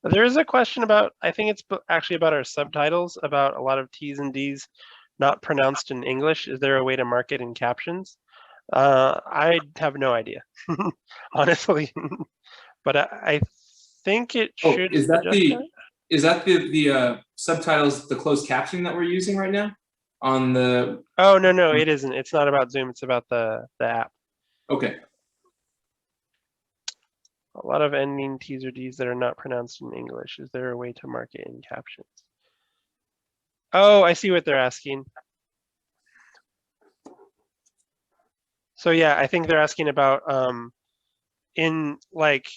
There is a question about, I think it's actually about our subtitles, about a lot of T's and D's not pronounced in English. Is there a way to mark it in captions? I have no idea, honestly, but I think it should. Is that the subtitles, the closed captioning that we're using right now on the? Oh, no, it isn't. It's not about Zoom. It's about the app. Okay. A lot of ending T's or D's that are not pronounced in English. Is there a way to mark it in captions? Oh, I see what they're asking. So yeah, I think they're asking about in like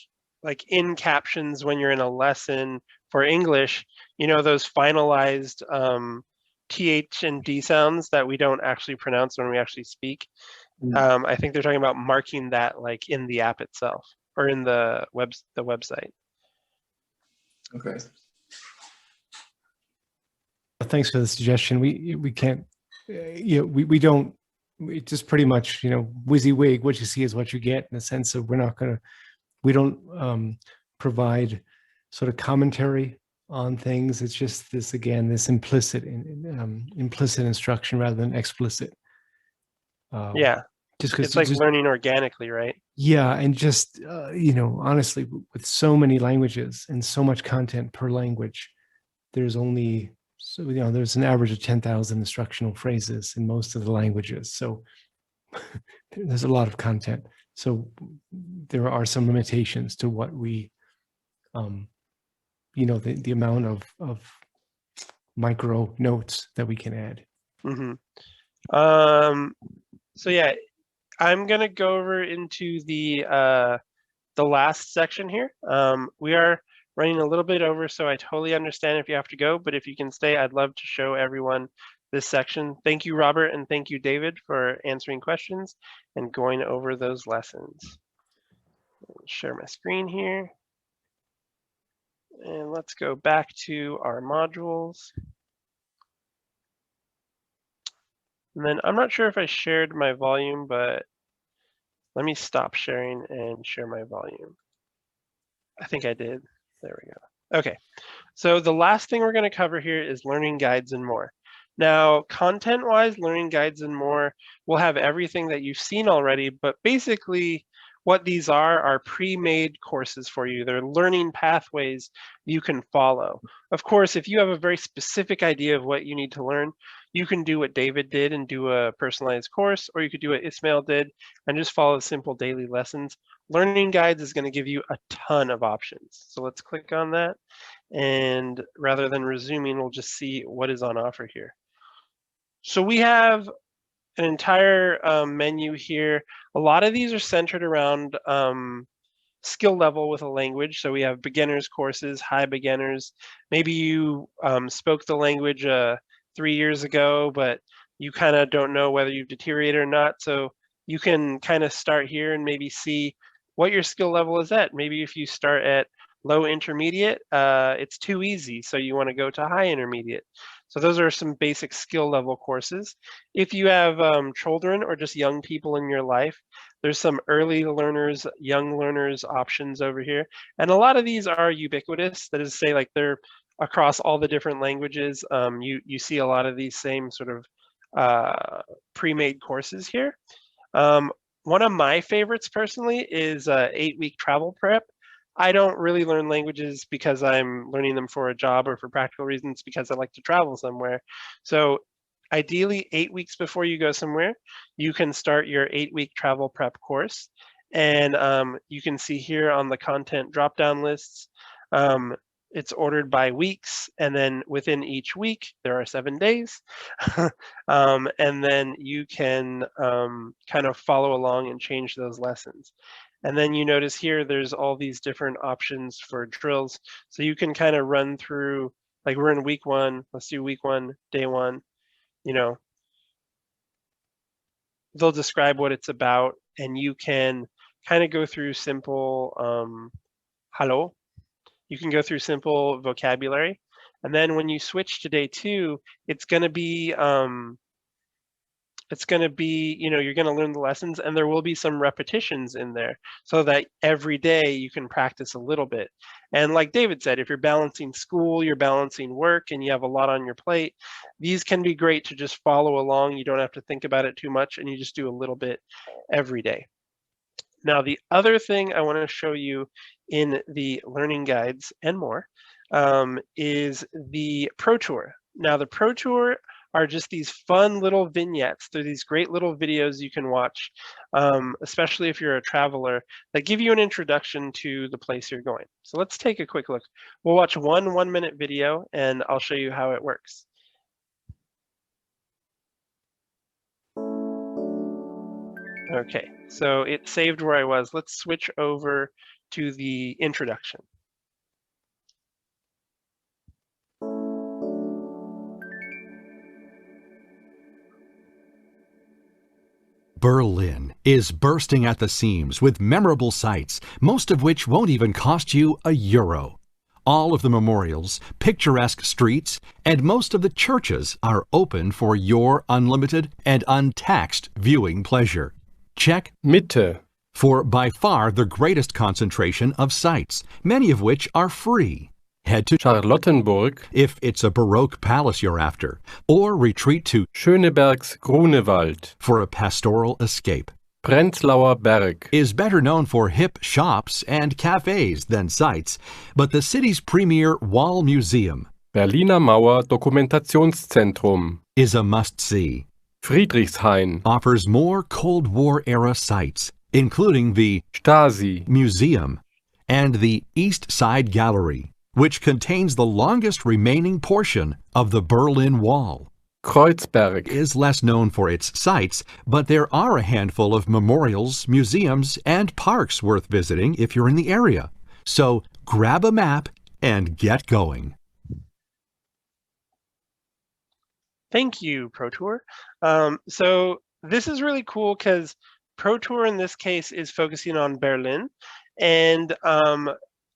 in captions when you're in a lesson for English, you know, those finalized TH and D sounds that we don't actually pronounce when we actually speak. I think they're talking about marking that like in the app itself or in the website. Okay. Thanks for the suggestion. We can't, we don't. It's just pretty much, WYSIWYG, what you see is what you get, in the sense of we don't provide sort of commentary on things. It's just this, again, this implicit instruction rather than explicit. Yeah, just it's like learning organically, right? Yeah, and just, honestly, with so many languages and so much content per language, there's only, there's an average of 10,000 instructional phrases in most of the languages. So there's a lot of content. So there are some limitations to what we, the amount of micro notes that we can add. Mm-hmm. So yeah, I'm gonna go over into the last section here. We are running a little bit over, so I totally understand if you have to go, but if you can stay, I'd love to show everyone this section. Thank you, Robert, and thank you, David, for answering questions and going over those lessons. I'll share my screen here. And let's go back to our modules. And then I'm not sure if I shared my volume, but let me stop sharing and share my volume. I think I did. There we go. Okay, so the last thing we're going to cover here is learning guides and more. Now, content-wise, learning guides and more will have everything that you've seen already, but basically what these are pre-made courses for you. They're learning pathways you can follow. Of course, if you have a very specific idea of what you need to learn, you can do what David did and do a personalized course, or you could do what Ismail did and just follow simple daily lessons. Learning guides is going to give you a ton of options. So let's click on that. And rather than resuming, we'll just see what is on offer here. So we have an entire menu here. A lot of these are centered around skill level with a language. So we have beginners courses, high beginners. Maybe you spoke the language 3 years ago, but you kind of don't know whether you've deteriorated or not. So you can kind of start here and maybe see what your skill level is at. Maybe if you start at low intermediate, it's too easy. So you want to go to high intermediate. So those are some basic skill level courses. If you have children or just young people in your life, there's some early learners, young learners options over here. And a lot of these are ubiquitous. That is to say, like, they're across all the different languages. You see a lot of these same sort of pre-made courses here. One of my favorites personally is 8-week travel prep. I don't really learn languages because I'm learning them for a job or for practical reasons, because I like to travel somewhere. So ideally 8 weeks before you go somewhere, you can start your 8-week travel prep course. And you can see here on the content drop-down lists, it's ordered by weeks, and then within each week, there are 7 days. And then you can kind of follow along and change those lessons. And then you notice here, there's all these different options for drills. So you can kind of run through, like, we're in week 1, let's do week 1, day 1, they'll describe what it's about, and you can kind of go through simple hello. You can go through simple vocabulary, and then when you switch to day 2, it's going to be you know, you're going to learn the lessons, and there will be some repetitions in there so that every day you can practice a little bit. And like David said, if you're balancing school, you're balancing work, and you have a lot on your plate, these can be great to just follow along. You don't have to think about it too much, and you just do a little bit every day. Now, the other thing I want to show you in the learning guides and more is the Pro Tour. Now, the Pro Tour are just these fun little vignettes. They're these great little videos you can watch, especially if you're a traveler, that give you an introduction to the place you're going. So let's take a quick look. We'll watch one 1-minute video, and I'll show you how it works. Okay, so it saved where I was. Let's switch over to the introduction. Berlin is bursting at the seams with memorable sights, most of which won't even cost you €1. All of the memorials, picturesque streets, and most of the churches are open for your unlimited and untaxed viewing pleasure. Check Mitte for by far the greatest concentration of sites, many of which are free. Head to Charlottenburg if it's a Baroque palace you're after, or retreat to Schöneberg's Grunewald for a pastoral escape. Prenzlauer Berg is better known for hip shops and cafes than sites, but the city's premier wall museum, Berliner Mauer Dokumentationszentrum, is a must-see. Friedrichshain offers more Cold War-era sites, including the Stasi Museum and the East Side Gallery, which contains the longest remaining portion of the Berlin Wall. Kreuzberg is less known for its sites, but there are a handful of memorials, museums, and parks worth visiting if you're in the area. So grab a map and get going. Thank you, Pro Tour. So this is really cool because Pro Tour in this case is focusing on Berlin, and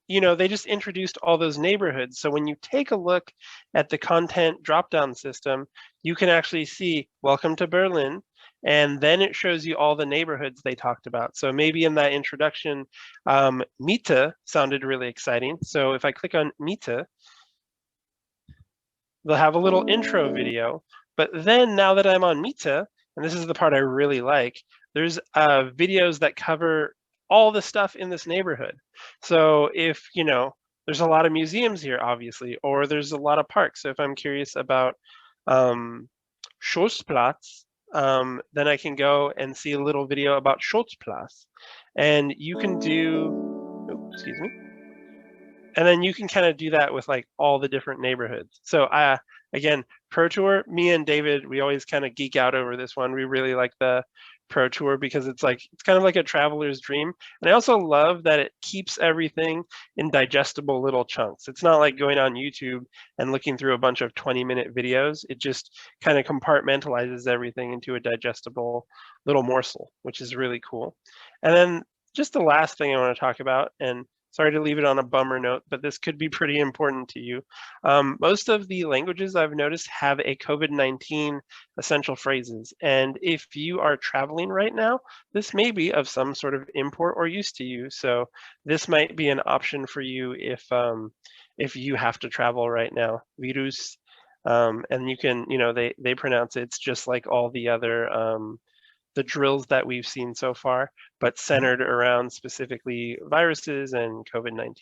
you know, they just introduced all those neighborhoods. So when you take a look at the content drop-down system, you can actually see welcome to Berlin, and then it shows you all the neighborhoods they talked about. So maybe in that introduction, Mitte sounded really exciting. So if I click on Mitte, they'll have a little intro video. But then now that I'm on Mitte, and this is the part I really like, there's videos that cover all the stuff in this neighborhood. So if, you know, there's a lot of museums here, obviously, or there's a lot of parks. So if I'm curious about Scholzplatz, then I can go and see a little video about Scholzplatz. And you can do, oh, excuse me. And then you can kind of do that with like all the different neighborhoods. So again, Pro Tour, me and David, we always kind of geek out over this one. We really like the Pro Tour because it's kind of like a traveler's dream. And I also love that it keeps everything in digestible little chunks. It's not like going on YouTube and looking through a bunch of 20-minute videos. It just kind of compartmentalizes everything into a digestible little morsel, which is really cool. And then just the last thing I want to talk about, and sorry to leave it on a bummer note, but this could be pretty important to you. Most of the languages I've noticed have a COVID-19 essential phrases. And if you are traveling right now, this may be of some sort of import or use to you. So this might be an option for you if you have to travel right now. Virus, and you can, you know, they pronounce it's just like all the other the drills that we've seen so far, but centered around specifically viruses and COVID-19.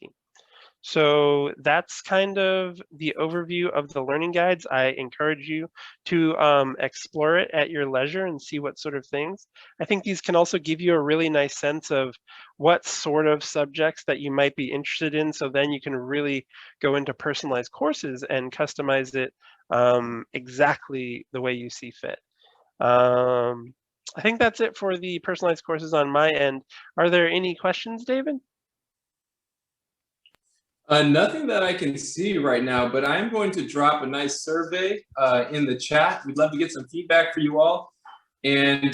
So that's kind of the overview of the learning guides. I encourage you to explore it at your leisure and see what sort of things. I think these can also give you a really nice sense of what sort of subjects that you might be interested in. So then you can really go into personalized courses and customize it exactly the way you see fit. I think that's it for the personalized courses on my end. Are there any questions, David? Nothing that I can see right now, but I'm going to drop a nice survey in the chat. We'd love to get some feedback for you all. And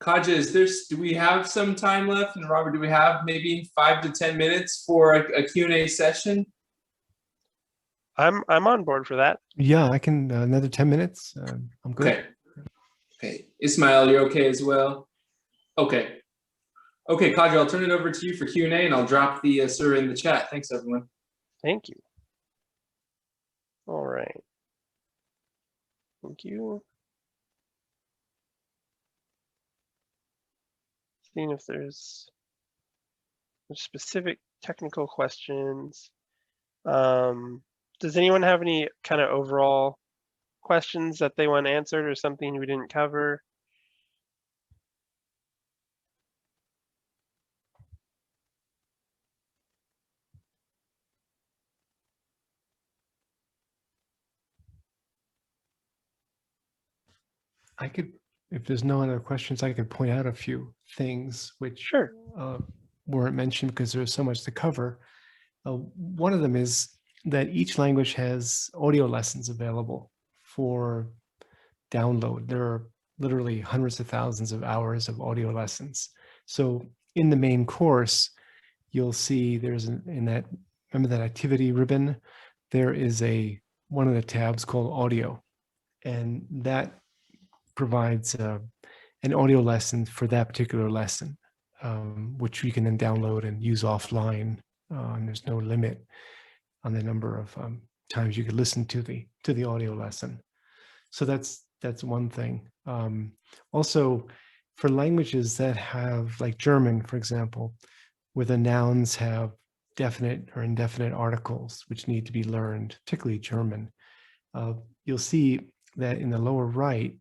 Kajah, do we have some time left? And Robert, do we have maybe 5 to 10 minutes for a Q&A session? I'm on board for that. Yeah, I can, another 10 minutes. I'm good. Okay. Okay. Ismael, you're okay as well? Okay. Okay, Kajah, I'll turn it over to you for Q&A and I'll drop the survey in the chat. Thanks, everyone. Thank you. All right. Thank you. Seeing if there's specific technical questions. Does anyone have any kind of overall questions that they want answered or something we didn't cover? If there's no other questions, I could point out a few things which Sure. weren't mentioned because there's so much to cover. One of them is that each language has audio lessons available for download. There are literally hundreds of thousands of hours of audio lessons. So in the main course, you'll see there's remember that activity ribbon? There is one of the tabs called audio, and that provides an audio lesson for that particular lesson, which you can then download and use offline. And there's no limit on the number of times you could listen to the audio lesson. So that's one thing. Also, for languages that have, like German, for example, where the nouns have definite or indefinite articles which need to be learned, particularly German, you'll see that in the lower right,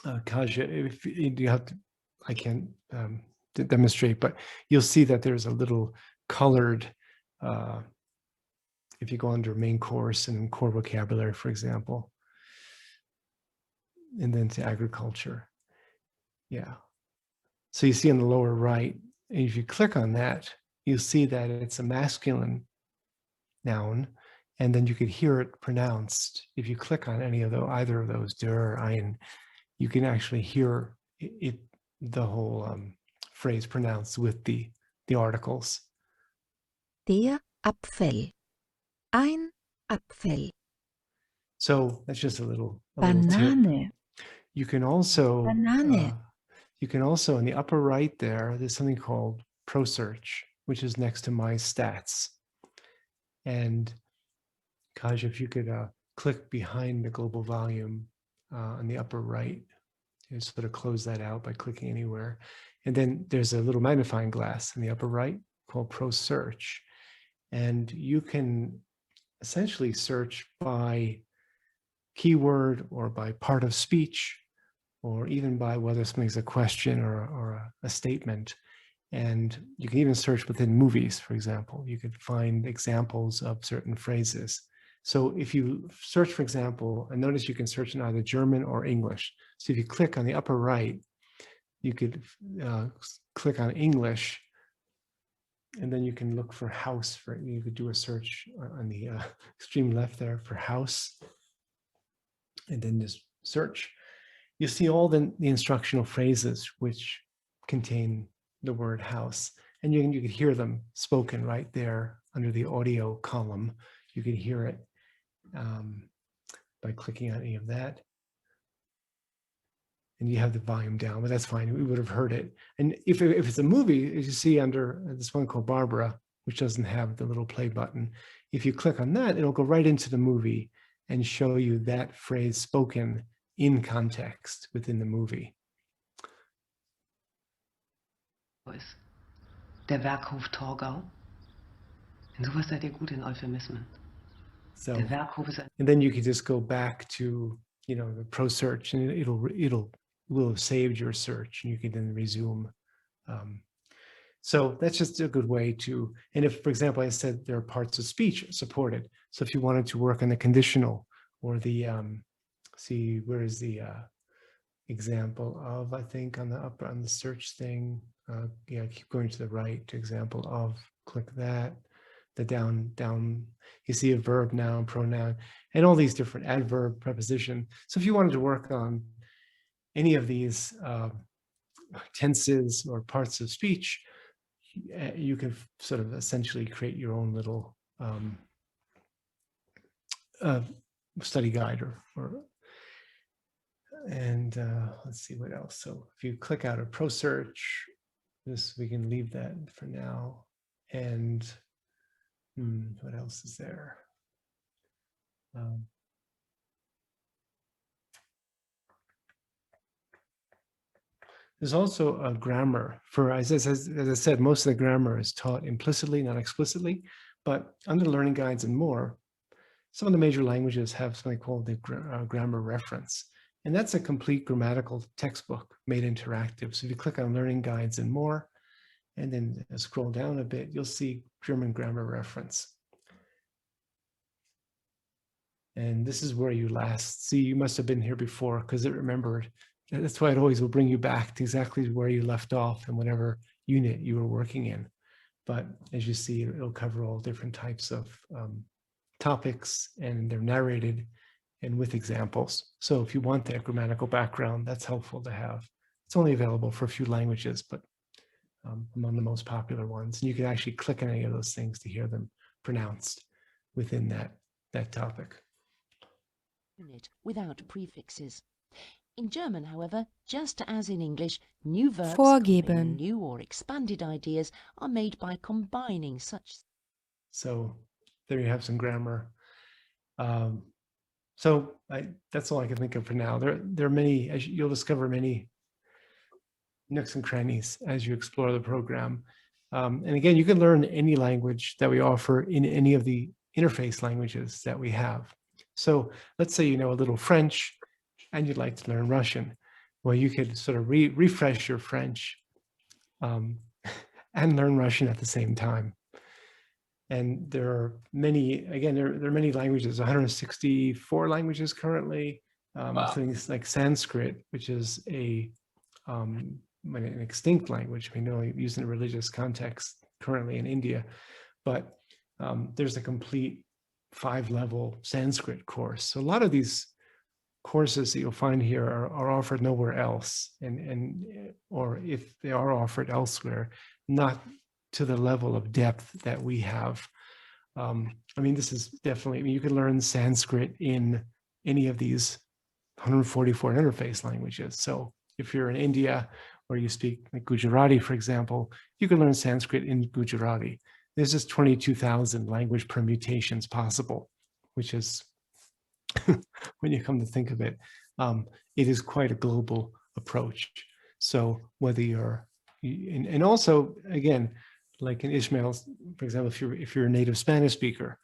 Kajah, if you have to, I can't demonstrate, but you'll see that there's a little colored, if you go under main course and core vocabulary, for example, and then to agriculture. Yeah. So you see in the lower right, and if you click on that, you'll see that it's a masculine noun, and then you could hear it pronounced. If you click on either of those, der, ein, you can actually hear the whole phrase pronounced with the articles. Der Apfel. Ein Apfel. So that's just a little Banane. tip. You can also Banane. In the upper right there's something called Pro Search, which is next to My Stats. And Kajah, if you could click behind the global volume on the upper right, you sort of close that out by clicking anywhere. And then there's a little magnifying glass in the upper right called Pro Search. And you can essentially search by keyword or by part of speech, or even by whether something's a question or a statement. And you can even search within movies, for example. You could find examples of certain phrases. So if you search, for example, and notice you can search in either German or English. So if you click on the upper right, you could click on English, and then you can look for house. You could do a search on the extreme left there for house, and then just search. You see all the instructional phrases which contain the word house, and you could hear them spoken right there under the audio column. You could hear it by clicking on any of that. And you have the volume down, but that's fine. We would have heard it. And if it's a movie, as you see under this one called Barbara, which doesn't have the little play button, if you click on that, it'll go right into the movie and show you that phrase spoken in context within the movie. Der Werkhof Torgau. In sowas seid ihr gut in Euphemismen. So, Der Werkhof ist and then you can just go back to, the Pro Search, and it will have saved your search, and you can then resume. So that's just a good way to, and if, for example, I said there are parts of speech supported. So if you wanted to work on the conditional or the, see, where is the example of, I think on the search thing, yeah, keep going to the right to example of, click that, the down, you see a verb, noun, pronoun, and all these different adverb, preposition. So if you wanted to work on any of these tenses or parts of speech, you can sort of essentially create your own little study guide and let's see what else. So if you click out of Pro Search, we can leave that for now. And what else is there? There's also a grammar for, as I said, most of the grammar is taught implicitly, not explicitly, but under learning guides and more, some of the major languages have something called the grammar reference. And that's a complete grammatical textbook made interactive. So if you click on learning guides and more, and then scroll down a bit, you'll see German grammar reference. And this is where you last see, you must have been here before because it remembered. That's why it always will bring you back to exactly where you left off and whatever unit you were working in. But as you see, it'll cover all different types of topics, and they're narrated and with examples. So if you want that grammatical background, that's helpful to have. It's only available for a few languages, but among the most popular ones. And you can actually click on any of those things to hear them pronounced within that topic. Without prefixes. In German, however, just as in English, new verbs Vorgeben. New or expanded ideas are made by combining such. So there you have some grammar. That's all I can think of for now. There are many, as you'll discover many nooks and crannies as you explore the program. And again, you can learn any language that we offer in any of the interface languages that we have. So let's say you know a little French and you'd like to learn Russian. Well, you could sort of refresh your French and learn Russian at the same time. And there are many, again, there are many languages, 164 languages currently, things like Sanskrit, which is an extinct language. I mean, only used in a religious context currently in India, but there's a complete 5-level Sanskrit course. So a lot of these courses that you'll find here are offered nowhere else, or if they are offered elsewhere, not to the level of depth that we have. I mean, this is definitely, I mean, you can learn Sanskrit in any of these 144 interface languages. So if you're in India or you speak like Gujarati, for example, you can learn Sanskrit in Gujarati. There's just 22,000 language permutations possible, which is, when you come to think of it, it is quite a global approach. So whether and also, again, like in Ismael, for example, if you're a native Spanish speaker,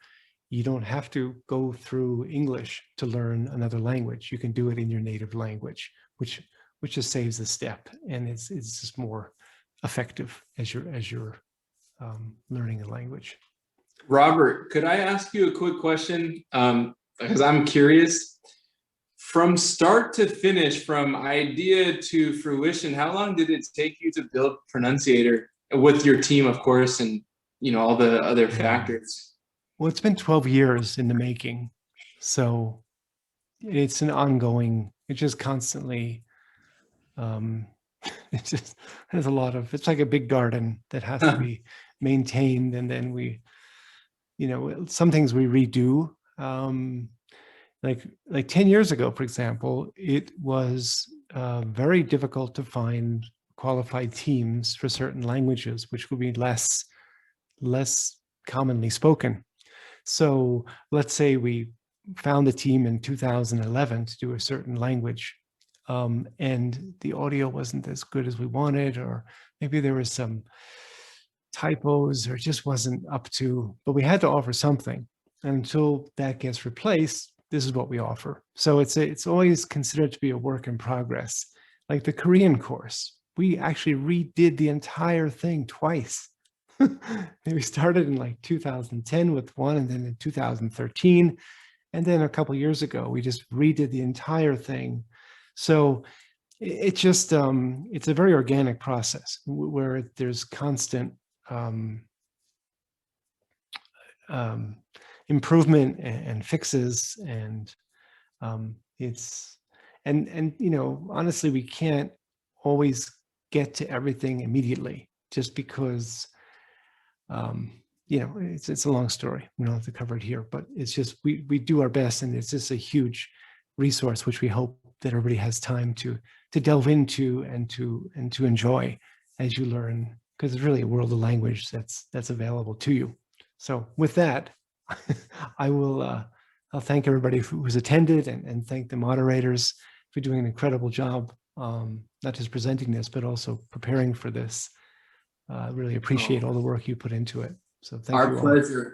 you don't have to go through English to learn another language. You can do it in your native language, which just saves a step, and it's just more effective as you're learning a language. Robert, could I ask you a quick question? Because I'm curious. From start to finish, from idea to fruition, how long did it take you to build Pronunciator with your team, of course, and all the other factors? Well, it's been 12 years in the making, so it's an ongoing. It just constantly. It just has a lot of. It's like a big garden that has to be maintained, and then we, some things we redo. Like 10 years ago, for example, it was very difficult to find qualified teams for certain languages, which would be less commonly spoken. So let's say we found a team in 2011 to do a certain language, and the audio wasn't as good as we wanted, or maybe there was some typos, or it just wasn't up to, but we had to offer something. And until that gets replaced, this is what we offer. So it's always considered to be a work in progress. Like the Korean course, we actually redid the entire thing twice. We started in like 2010 with one, and then in 2013. And then a couple of years ago, we just redid the entire thing. So it just, it's a very organic process where there's constant improvement and fixes, and honestly, we can't always get to everything immediately, just because, you know, it's a long story. We don't have to cover it here, but it's just, we do our best, and it's just a huge resource, which we hope that everybody has time to delve into and to enjoy as you learn, because it's really a world of language that's available to you. So with that, I'll thank everybody who's attended, and thank the moderators for doing an incredible job, not just presenting this, but also preparing for this. Really appreciate all the work you put into it. So thank you all. Our pleasure.